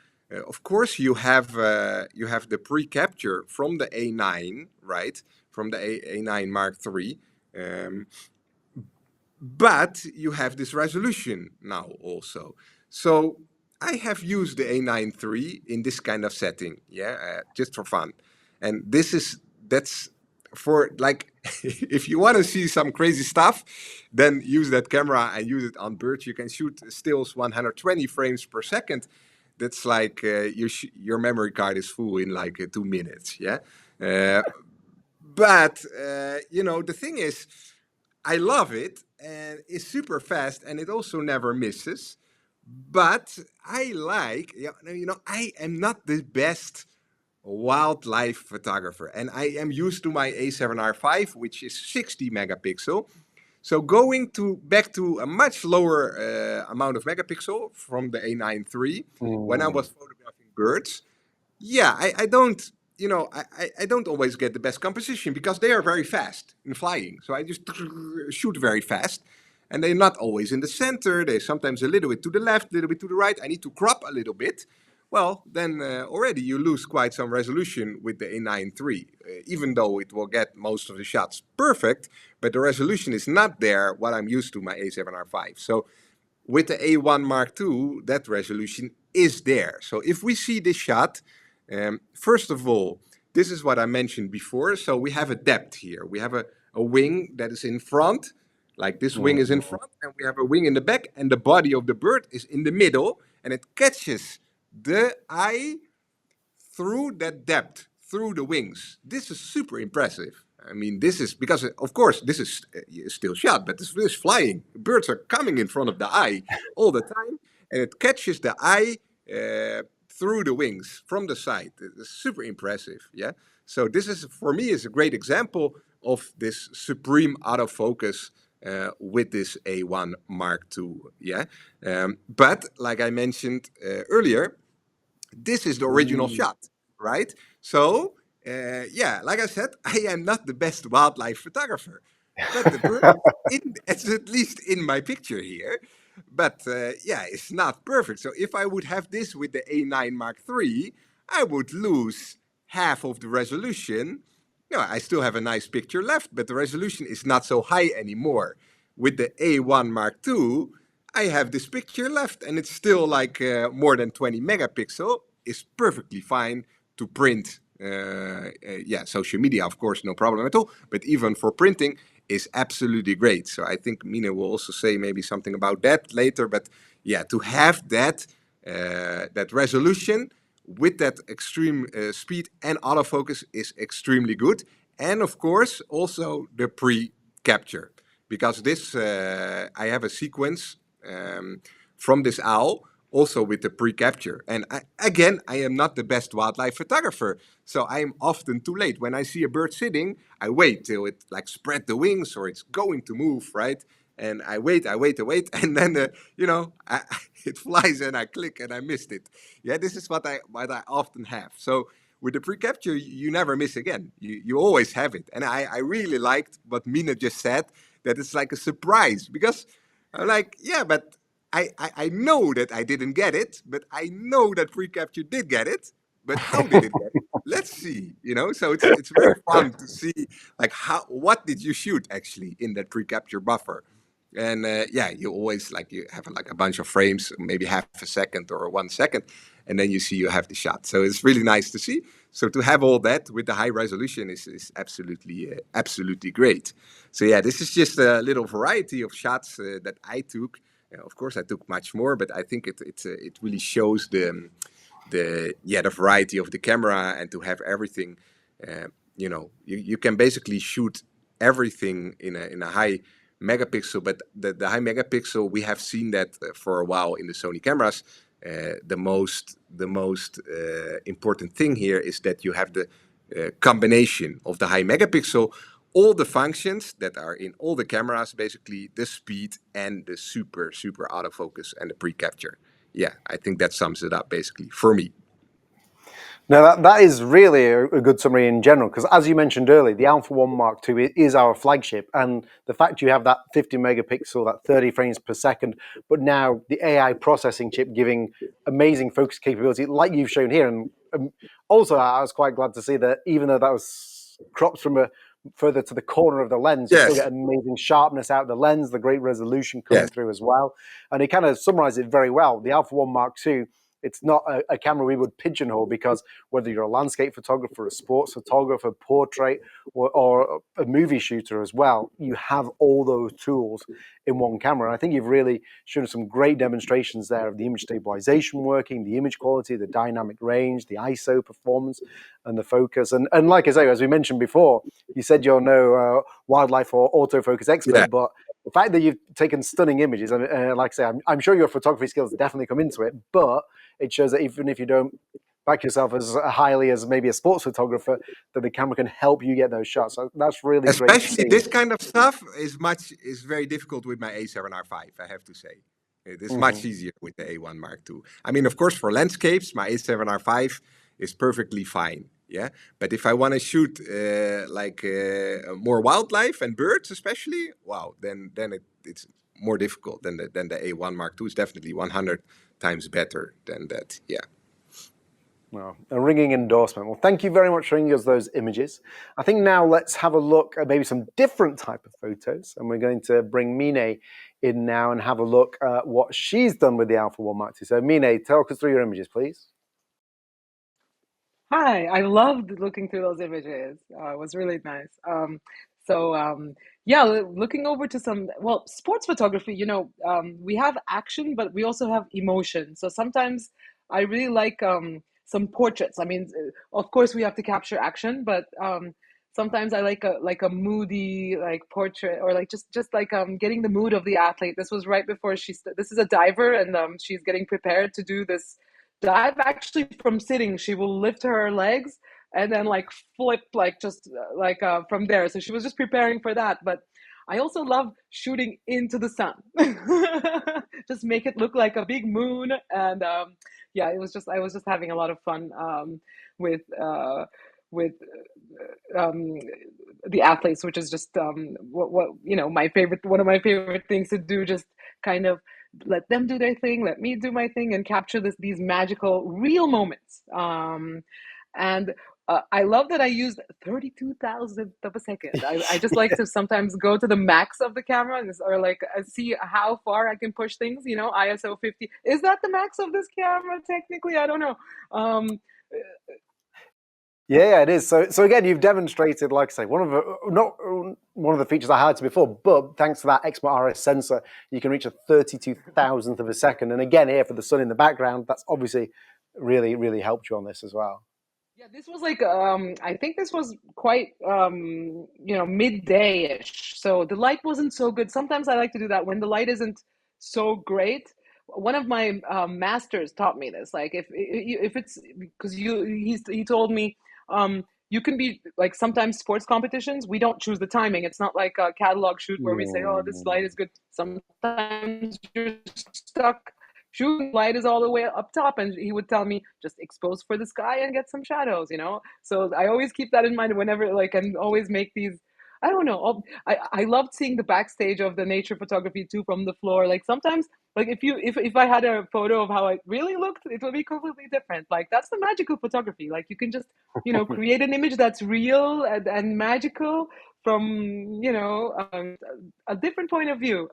of course you have the pre-capture from the A9, right? From the A9 Mark III. But you have this resolution now also. So I have used the A9 III in this kind of setting, just for fun. And that's for like, if you want to see some crazy stuff, then use that camera and use it on birds. You can shoot stills 120 frames per second. That's like your memory card is full in like 2 minutes, yeah. But the thing is, I love it, and it's super fast, and it also never misses. But I like, I am not the best wildlife photographer, and I am used to my A7R5, which is 60 megapixel. So going back to a much lower amount of megapixel from the A9 III when I was photographing birds, I don't, I don't always get the best composition because they are very fast in flying. So I just shoot very fast, and they're not always in the center. They're sometimes a little bit to the left, a little bit to the right. I need to crop a little bit. Well, then already you lose quite some resolution with the A9 III, even though it will get most of the shots perfect, but the resolution is not there what I'm used to my A7R5. So with the A1 Mark II, that resolution is there. So if we see this shot, first of all, this is what I mentioned before. So we have a depth here. We have a wing that is in front, like this wing is in front, and we have a wing in the back, and the body of the bird is in the middle, and it catches the eye through that depth, through the wings. This is super impressive. I mean, this is because, of course, this is still shot, but this is flying. Birds are coming in front of the eye all the time, and it catches the eye through the wings from the side. It's super impressive. Yeah. So this is for me is a great example of this supreme autofocus with this A1 Mark II. Yeah. But like I mentioned earlier, this is the original shot, right? So, yeah, like I said, I am not the best wildlife photographer, but the bird, it's at least in my picture here. But yeah, it's not perfect. So if I would have this with the A9 Mark III, I would lose half of the resolution. No, I still have a nice picture left, but the resolution is not so high anymore. With the A1 Mark II, I have this picture left, and it's still like more than 20 megapixel. Is perfectly fine to print. Yeah, social media, of course, no problem at all. But even for printing, is absolutely great. So I think Mina will also say maybe something about that later. But yeah, to have that that resolution with that extreme speed and autofocus is extremely good. And of course, also the pre-capture, because this I have a sequence from this owl also with the pre-capture. And again, I am not the best wildlife photographer, so I am often too late. When I see a bird sitting, I wait till it like spread the wings or it's going to move, right? And I wait, and then it flies and I click and I missed it. Yeah, this is what I often have. So with the pre-capture, you never miss again. You always have it. And I really liked what Mina just said, that it's like a surprise, because I'm like, yeah, but I know that I didn't get it, but I know that pre-capture did get it. But how did it get it? Let's see, So it's very fun to see like what did you shoot actually in that pre-capture buffer. And yeah, you always like you have like a bunch of frames, maybe half a second or 1 second, and then you see you have the shot. So it's really nice to see. So to have all that with the high resolution is absolutely great. So yeah, this is just a little variety of shots that I took. Of course, I took much more, but I think it really shows the variety of the camera, and to have everything. You can basically shoot everything in a high megapixel, but the high megapixel, we have seen that for a while in the Sony cameras. The most important thing here is that you have the combination of the high megapixel, all the functions that are in all the cameras, basically the speed and the super autofocus and the pre-capture. Yeah, I think that sums it up basically for me. Now, that is really a good summary in general, because as you mentioned earlier, the Alpha 1 Mark II is our flagship, and the fact you have that 50 megapixel, that 30 frames per second, but now the AI processing chip giving amazing focus capability like you've shown here. And also, I was quite glad to see that even though that was cropped from further to the corner of the lens, you still Yes. get amazing sharpness out of the lens, the great resolution coming Yes. through as well. And it kind of summarizes it very well. The Alpha 1 Mark II, it's not a camera we would pigeonhole, because whether you're a landscape photographer, a sports photographer, portrait, or a movie shooter as well, you have all those tools in one camera. And I think you've really shown some great demonstrations there of the image stabilization working, the image quality, the dynamic range, the ISO performance, and the focus. And like I say, as we mentioned before, you said you're no wildlife or autofocus expert, Yeah. but the fact that you've taken stunning images, like I say, I'm sure your photography skills definitely come into it, but it shows that even if you don't back yourself as highly as maybe a sports photographer, that the camera can help you get those shots. So that's really great to Especially see. this kind of stuff is very difficult with my A7R5, I have to say. It is much easier with the A1 Mark II. I mean, of course, for landscapes, my A7R5 is perfectly fine. Yeah, but if I want to shoot more wildlife and birds, especially, wow, then it's more difficult. Than the A1 Mark II is definitely 100 times better than that. Yeah. Well, a ringing endorsement. Well, thank you very much for showing us those images. I think now let's have a look at maybe some different type of photos, and we're going to bring Mine in now and have a look at what she's done with the Alpha 1 Mark II. So Mine, talk us through your images, please. Hi, I loved looking through those images. It was really nice. Yeah, looking over to some, well, sports photography, we have action, but we also have emotion. So sometimes I really like some portraits. I mean, of course, we have to capture action, but sometimes I like a moody like portrait, or like just like getting the mood of the athlete. This was right before this is a diver, and she's getting prepared to do this dive. Actually, from sitting, she will lift her legs and then like flip, like just like from there. So she was just preparing for that. But I also love shooting into the sun. Just make it look like a big moon. And yeah, it was just, I was just having a lot of fun with with um, the athletes, which is just what you know, my favorite, one of my favorite things to do. Just kind of let them do their thing, let me do my thing, and capture these magical real moments. And I love that I used 32,000th of a second. I just like to sometimes go to the max of the camera, or like see how far I can push things. You know, ISO 50. Is that the max of this camera? Technically, I don't know. Yeah, it is. So again, you've demonstrated, like I say, not one of the features I highlighted before, but thanks to that Exmor RS sensor, you can reach a 32,000th of a second. And again, here for the sun in the background, that's obviously really, really helped you on this as well. Yeah, this was like I think this was quite you know, midday-ish. So the light wasn't so good. Sometimes I like to do that when the light isn't so great. One of my masters taught me this. Like if it's because he told me you can be like, sometimes sports competitions, we don't choose the timing. It's not like a catalog shoot where we say, oh, this light is good. Sometimes you're stuck. Shooting light is all the way up top, and he would tell me just expose for the sky and get some shadows, you know. So I always keep that in mind whenever, like, and always make these, I don't know, I loved seeing the backstage of the nature photography too, from the floor. Like sometimes, like if I had a photo of how it really looked, it would be completely different. Like that's the magical photography. Like you can just, you know, create an image that's real and magical from, you know, a different point of view.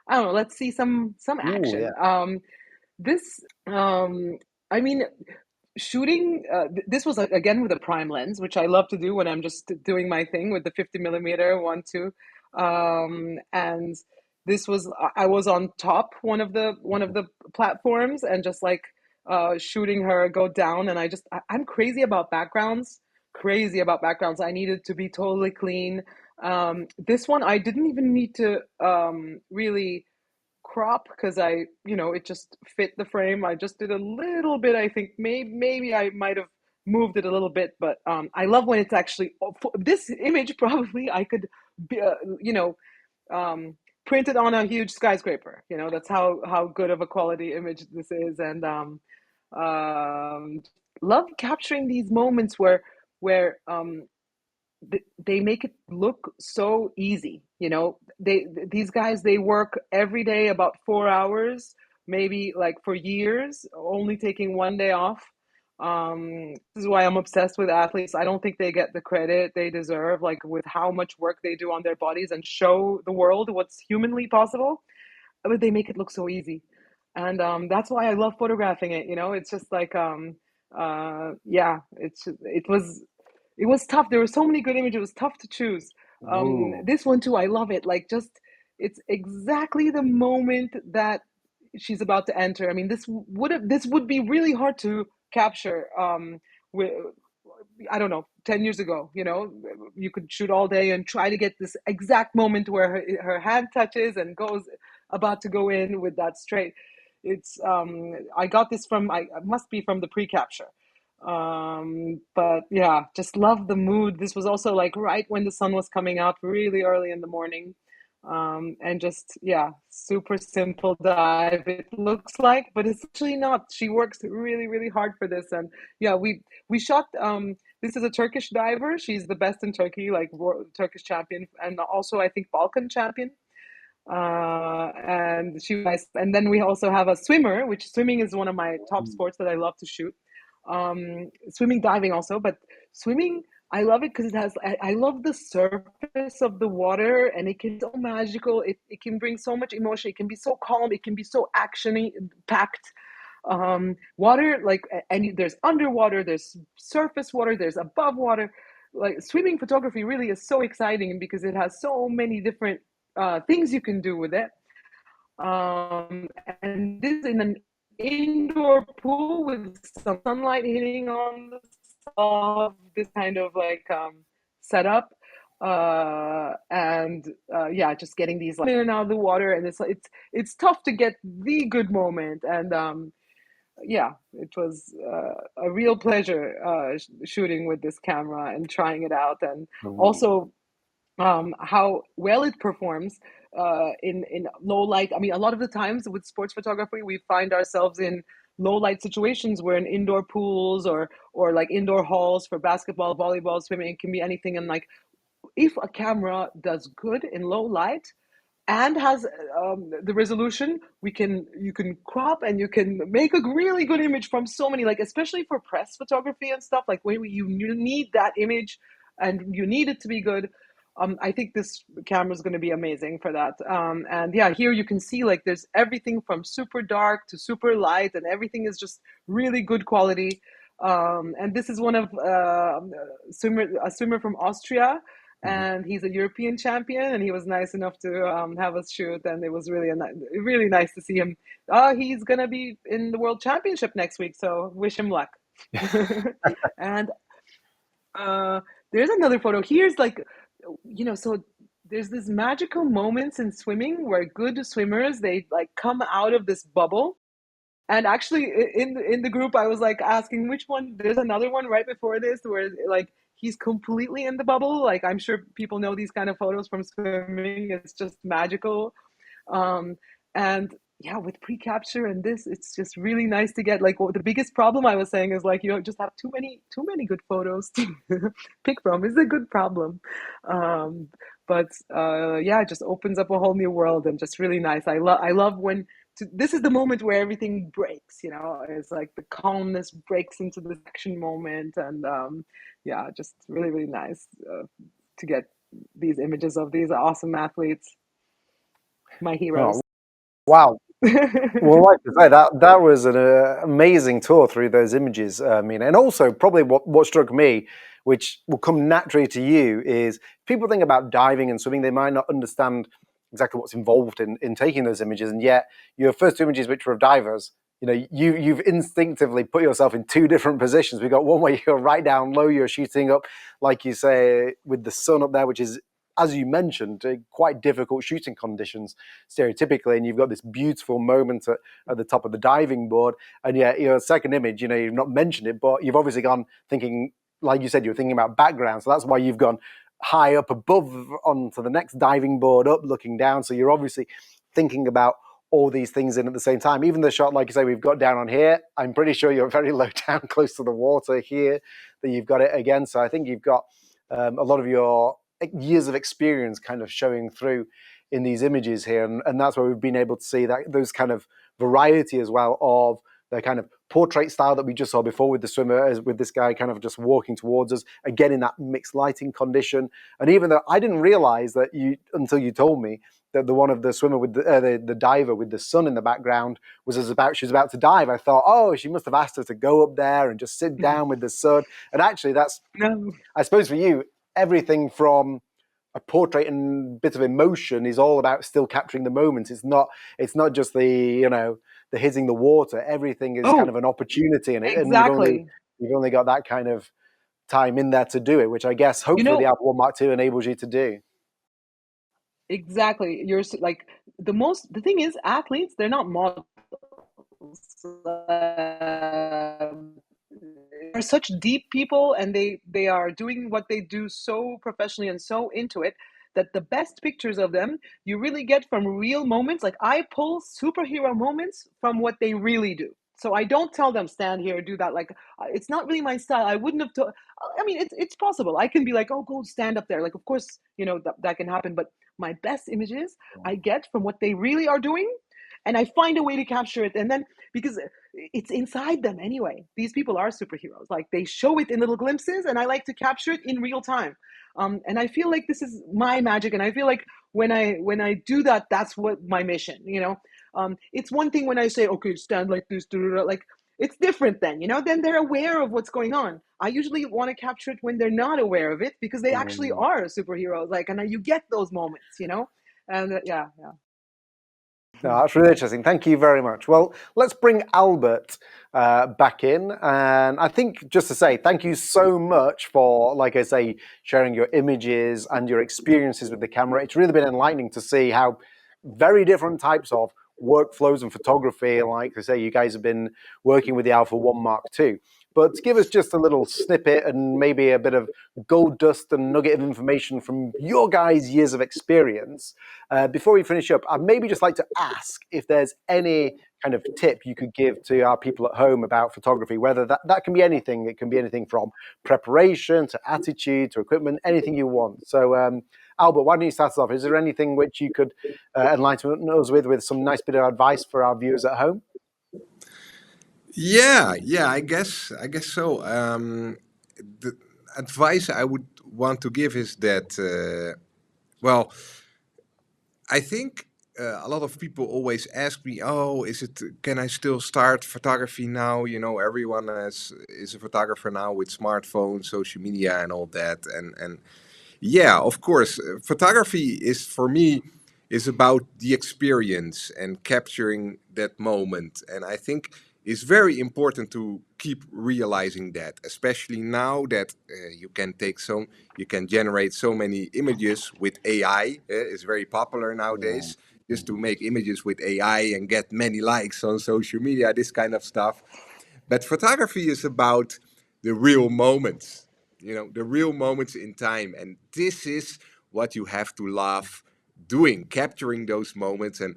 I don't know. Let's see some Ooh, action. yeah. This, I mean, shooting. This was again with a prime lens, which I love to do when I'm just doing my thing with the 50 millimeter 1.2. And this was, I was on top one of the platforms, and just like shooting her go down. And I'm crazy about backgrounds. Crazy about backgrounds. I needed to be totally clean. This one I didn't even need to really crop, because I, you know, it just fit the frame. I just did a little bit. I think maybe I might have moved it a little bit, but I love when it's actually, this image probably I could be, you know, print it on a huge skyscraper. You know, that's how good of a quality image this is. And um, love capturing these moments where they make it look so easy. You know, these guys, they work every day about 4 hours, maybe like for years, only taking one day off. This is why I'm obsessed with athletes. I don't think they get the credit they deserve, like with how much work they do on their bodies and show the world what's humanly possible, but they make it look so easy. And that's why I love photographing it. You know, it's just like yeah, it was tough. There were so many good images. It was tough to choose. Ooh. This one too, I love it. Like, just it's exactly the moment that she's about to enter. I mean, this would be really hard to capture. With, I don't know, 10 years ago. You know, you could shoot all day and try to get this exact moment where her hand touches and goes, about to go in with that straight. It's I got this from, I must be from the pre-capture. But yeah, just love the mood. This was also like right when the sun was coming out, really early in the morning. And just, yeah, super simple dive it looks like, but it's actually not. She works really, really hard for this. And yeah, we shot, this is a Turkish diver. She's the best in Turkey, like Turkish champion, and also I think Balkan champion. And she was, and then we also have a swimmer, which swimming is one of my top sports that I love to shoot. Swimming, diving also, but swimming, I love it because it has, I love the surface of the water, and it can be so magical. It can bring so much emotion. It can be so calm. It can be so action packed. Water, like, and there's underwater, there's surface water, there's above water. Like, swimming photography really is so exciting because it has so many different things you can do with it. And this in an indoor pool with some sunlight hitting on the of this kind of like setup. And yeah, just getting these like, in and out of the water, and it's tough to get the good moment. And yeah, it was a real pleasure shooting with this camera and trying it out, and also how well it performs in low light. I mean, a lot of the times with sports photography, we find ourselves in low light situations. We're in indoor pools or like indoor halls for basketball, volleyball, swimming. It can be anything. And like, if a camera does good in low light and has the resolution, you can crop and you can make a really good image from so many, like especially for press photography and stuff, like when you need that image and you need it to be good. I think this camera is going to be amazing for that. And yeah, here you can see like there's everything from super dark to super light, and everything is just really good quality. And this is one of a swimmer from Austria, and he's a European champion, and he was nice enough to have us shoot, and it was really nice to see him. He's gonna be in the World Championship next week, so wish him luck. And uh, there's another photo. Here's like, so there's this magical moments in swimming where good swimmers, they like come out of this bubble. And actually, in the group, I was like asking which one. There's another one right before this where like he's completely in the bubble. Like, I'm sure people know these kind of photos from swimming. It's just magical. Um, and yeah, with pre-capture and this, it's just really nice to get like, the biggest problem I was saying is like, just have too many good photos to pick from. Is a good problem. Um, but yeah, it just opens up a whole new world, and just really nice. I love when this is the moment where everything breaks. It's like the calmness breaks into this action moment, and yeah, just really really nice to get these images of these awesome athletes, my heroes. Oh, wow. Well, like I say, that was an amazing tour through those images. I mean, and also probably what struck me, which will come naturally to you, is people think about diving and swimming, they might not understand exactly what's involved in taking those images, and yet your first two images, which were of divers, you've instinctively put yourself in two different positions. We got one where you're right down low, you're shooting up, like you say, with the sun up there, which is, as you mentioned, quite difficult shooting conditions stereotypically, and you've got this beautiful moment at the top of the diving board. And yeah, your second image, you've not mentioned it, but you've obviously gone thinking, like you said, you're thinking about background. So that's why you've gone high up above onto the next diving board up, looking down. So you're obviously thinking about all these things in at the same time. Even the shot, like you say, we've got down on here, I'm pretty sure you're very low down, close to the water here, that you've got it again. So I think you've got a lot of your years of experience kind of showing through in these images here, and that's where we've been able to see that those kind of variety as well of the kind of portrait style that we just saw before with the swimmer, with this guy kind of just walking towards us again in that mixed lighting condition. And even though I didn't realize that until you told me that the one of the swimmer with the diver with the sun in the background she was about to dive, I thought, oh, she must have asked her to go up there and just sit down with the sun. And actually, that's, No. I suppose for you, everything from a portrait and bit of emotion is all about still capturing the moment. It's not just the hitting the water. Everything is kind Oh, of an opportunity in it, and exactly. you've only got that kind of time in there to do it, which I guess You hopefully the know, Apple One Mark II enables you to do. exactly. Like the thing is, athletes, they're not models. They're such deep people, and they are doing what they do so professionally and so into it, that the best pictures of them you really get from real moments. Like, I pull superhero moments from what they really do. So I don't tell them stand here, do that. Like, it's not really my style. I wouldn't have told. I mean, it's possible. I can be like, oh, go stand up there. Like, of course, that can happen. But my best images I get from what they really are doing, and I find a way to capture it. And then, because it's inside them anyway, these people are superheroes. Like, they show it in little glimpses, and I like to capture it in real time. And I feel like this is my magic, and I feel like when I do that, that's what my mission. It's one thing when I say, okay, stand like this, like, it's different then. Then they're aware of what's going on. I usually want to capture it when they're not aware of it, because they actually are superheroes. Like, and you get those moments. And yeah, yeah. No, that's really interesting. Thank you very much. Well, let's bring Albert back in. And I think just to say thank you so much for, like I say, sharing your images and your experiences with the camera. It's really been enlightening to see how very different types of workflows and photography, like I say, you guys have been working with the Alpha 1 Mark II. But to give us just a little snippet and maybe a bit of gold dust and nugget of information from your guys' years of experience, before we finish up, I'd maybe just like to ask if there's any kind of tip you could give to our people at home about photography, whether that can be anything. It can be anything from preparation to attitude to equipment, anything you want. So, Albert, why don't you start us off? Is there anything which you could enlighten us with some nice bit of advice for our viewers at home? Yeah, I guess so. The advice I would want to give is that, well, I think a lot of people always ask me, "Oh, can I still start photography now? You know, everyone is a photographer now with smartphones, social media, and all that." And yeah, of course, photography is for me is about the experience and capturing that moment. And I think it's very important to keep realizing that, especially now that you can generate so many images with AI. It's very popular nowadays just to make images with AI and get many likes on social media, this kind of stuff. But photography is about the real moments, the real moments in time. And this is what you have to love doing, capturing those moments. And,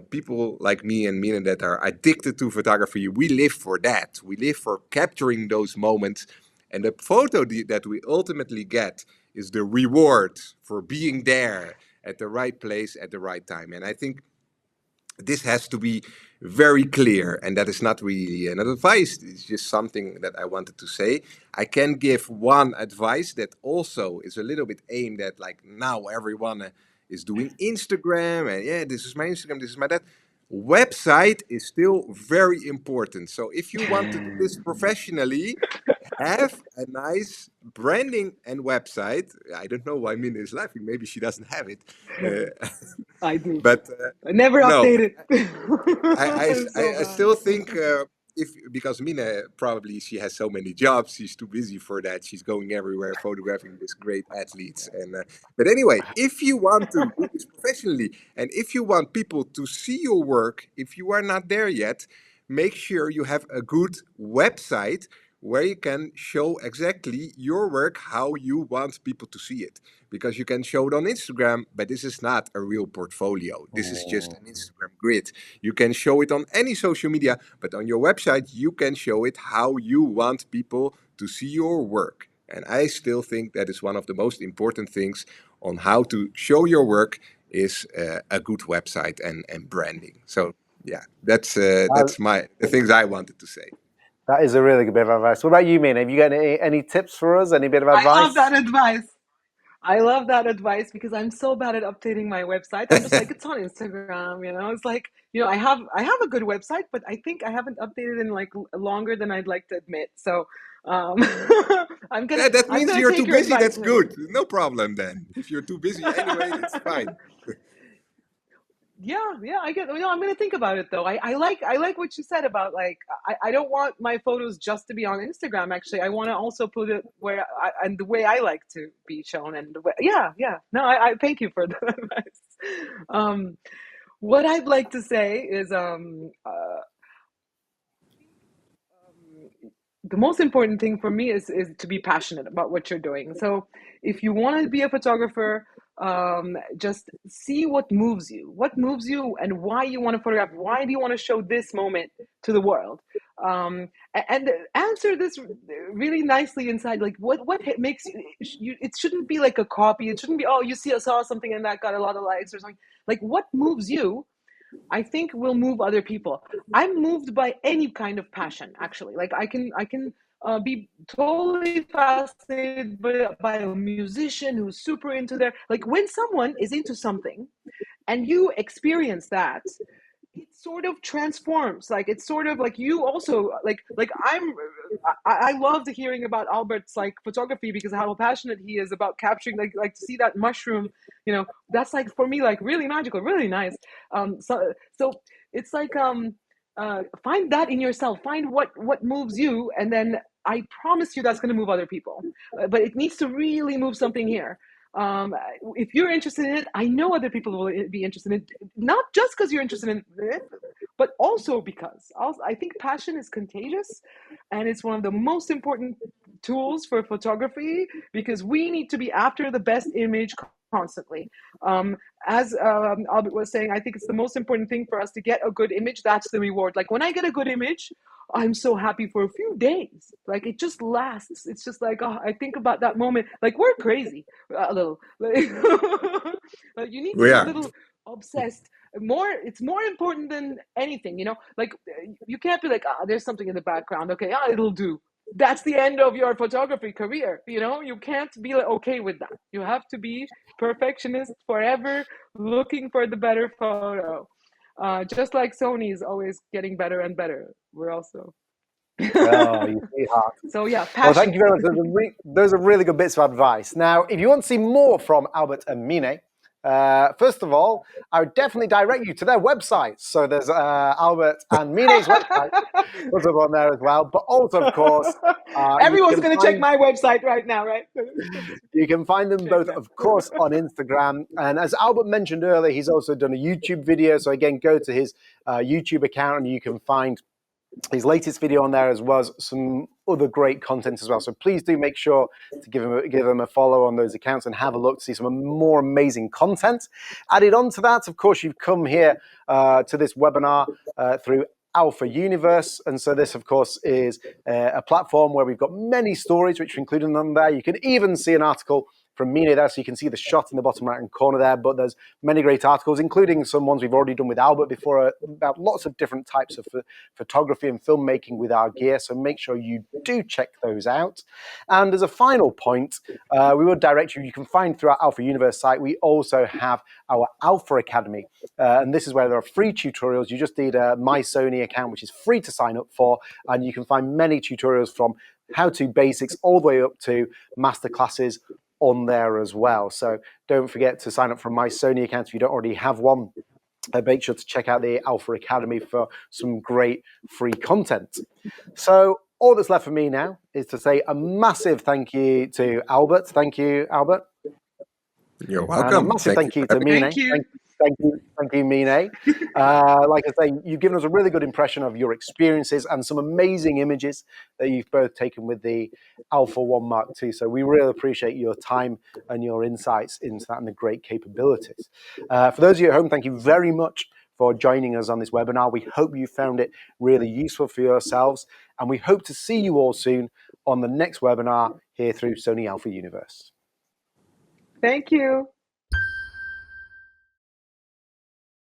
people like me and Mina that are addicted to photography, we live for that. We live for capturing those moments. And the photo that we ultimately get is the reward for being there at the right place at the right time. And I think this has to be very clear, and that is not really an advice. It's just something that I wanted to say. I can give one advice that also is a little bit aimed at, like, now everyone is doing Instagram, and yeah, this is my Instagram, this is my that. Website is still very important. So if you want to do this professionally, have a nice branding and website. I don't know why Mina is laughing. Maybe she doesn't have it. I do. But I never no, update it. I I'm so bad. still think if because Mina probably she has so many jobs, she's too busy for that. She's going everywhere photographing these great athletes. And but anyway, if you want to do this professionally, and if you want people to see your work, if you are not there yet, make sure you have a good website where you can show exactly your work how you want people to see it, because you can show it on Instagram, but this is not a real portfolio. This is just an Instagram grid. You can show it on any social media, but on your website, you can show it how you want people to see your work. And I still think that is one of the most important things on how to show your work is a good website and branding. So yeah, that's the things I wanted to say. That is a really good bit of advice. What about you, Mina? Have you got any tips for us? Any bit of I love advice? that advice. I love that advice because I'm so bad at updating my website. I'm just like, it's on Instagram, It's like, I have a good website, but I think I haven't updated in like longer than I'd like to admit. So, um, I'm gonna That I'm means gonna you're take too your busy. advice, That's Mina. good. No problem then. If you're too busy anyway, that's fine. Yeah, I get. I'm gonna think about it though. I like what you said about like I don't want my photos just to be on Instagram. Actually, I want to also put it where and the way I like to be shown. And the way, yeah. No, I thank you for the advice. Um, what I'd like to say is the most important thing for me is to be passionate about what you're doing. So if you want to be a photographer, just see what moves you, and why you want to photograph. Why do you want to show this moment to the world? And answer this really nicely inside. Like what makes you? It shouldn't be like a copy. It shouldn't be, oh, you saw something and that got a lot of likes or something. Like what moves you, I think, will move other people. I'm moved by any kind of passion, actually. Like I can be totally fascinated by a musician who's super into their, like when someone is into something and you experience that, sort of transforms. Like it's sort of like you also I loved hearing about Albert's like photography because how passionate he is about capturing like to see that mushroom, that's like for me like really magical, really nice. So it's like find that in yourself, find what moves you, and then I promise you that's going to move other people. But it needs to really move something here. If you're interested in it, I know other people will be interested in it, not just because you're interested in it, but also because I think passion is contagious, and it's one of the most important tools for photography because we need to be after the best image constantly. As Albert was saying, I think it's the most important thing for us to get a good image. That's the reward. Like when I get a good image, I'm so happy for a few days. Like it just lasts. It's just like, oh, I think about that moment. Like we're crazy a little. Like, you need to We be a are. little obsessed. It's more important than anything. Like you can't be like, there's something in the background. Okay, it'll do. That's the end of your photography career. You can't be like, okay with that. You have to be perfectionist forever, looking for the better photo. Just like Sony is always getting better and better. We're also. Oh, you sweetheart. So yeah, Well, thank passion. you very much. Those are really good bits of advice. Now, if you want to see more from Albert and Mine, first of all, I would definitely direct you to their websites. So there's Albert and Mine's website, put up on there as well. But also, of course, you Everyone's can going to check find my website right now, right? you can find them Check both, them. of course, on Instagram. And as Albert mentioned earlier, he's also done a YouTube video. So again, go to his YouTube account and you can find his latest video on there, as well as some other great content as well. So please do make sure to give him a follow on those accounts and have a look to see some more amazing content. Added on to that, of course, you've come here to this webinar through Alpha Universe. And so this, of course, is a platform where we've got many stories, which are included on there. You can even see an article from Mine there, so you can see the shot in the bottom right-hand corner there, but there's many great articles, including some ones we've already done with Albert before, about lots of different types of photography and filmmaking with our gear, so make sure you do check those out. And as a final point, we will direct you can find through our Alpha Universe site, we also have our Alpha Academy, and this is where there are free tutorials. You just need a My Sony account, which is free to sign up for, and you can find many tutorials from how-to basics all the way up to masterclasses on there as well. So don't forget to sign up for My Sony account if you don't already have one. Make sure to check out the Alpha Academy for some great free content. So all that's left for me now is to say a massive thank you to Albert. Thank you, Albert. You're And a welcome. massive thank you to Mine. Thank you. Thank you, Mine. Like I say, you've given us a really good impression of your experiences and some amazing images that you've both taken with the Alpha 1 Mark II. So we really appreciate your time and your insights into that and the great capabilities. For those of you at home, thank you very much for joining us on this webinar. We hope you found it really useful for yourselves, and we hope to see you all soon on the next webinar here through Sony Alpha Universe. Thank you.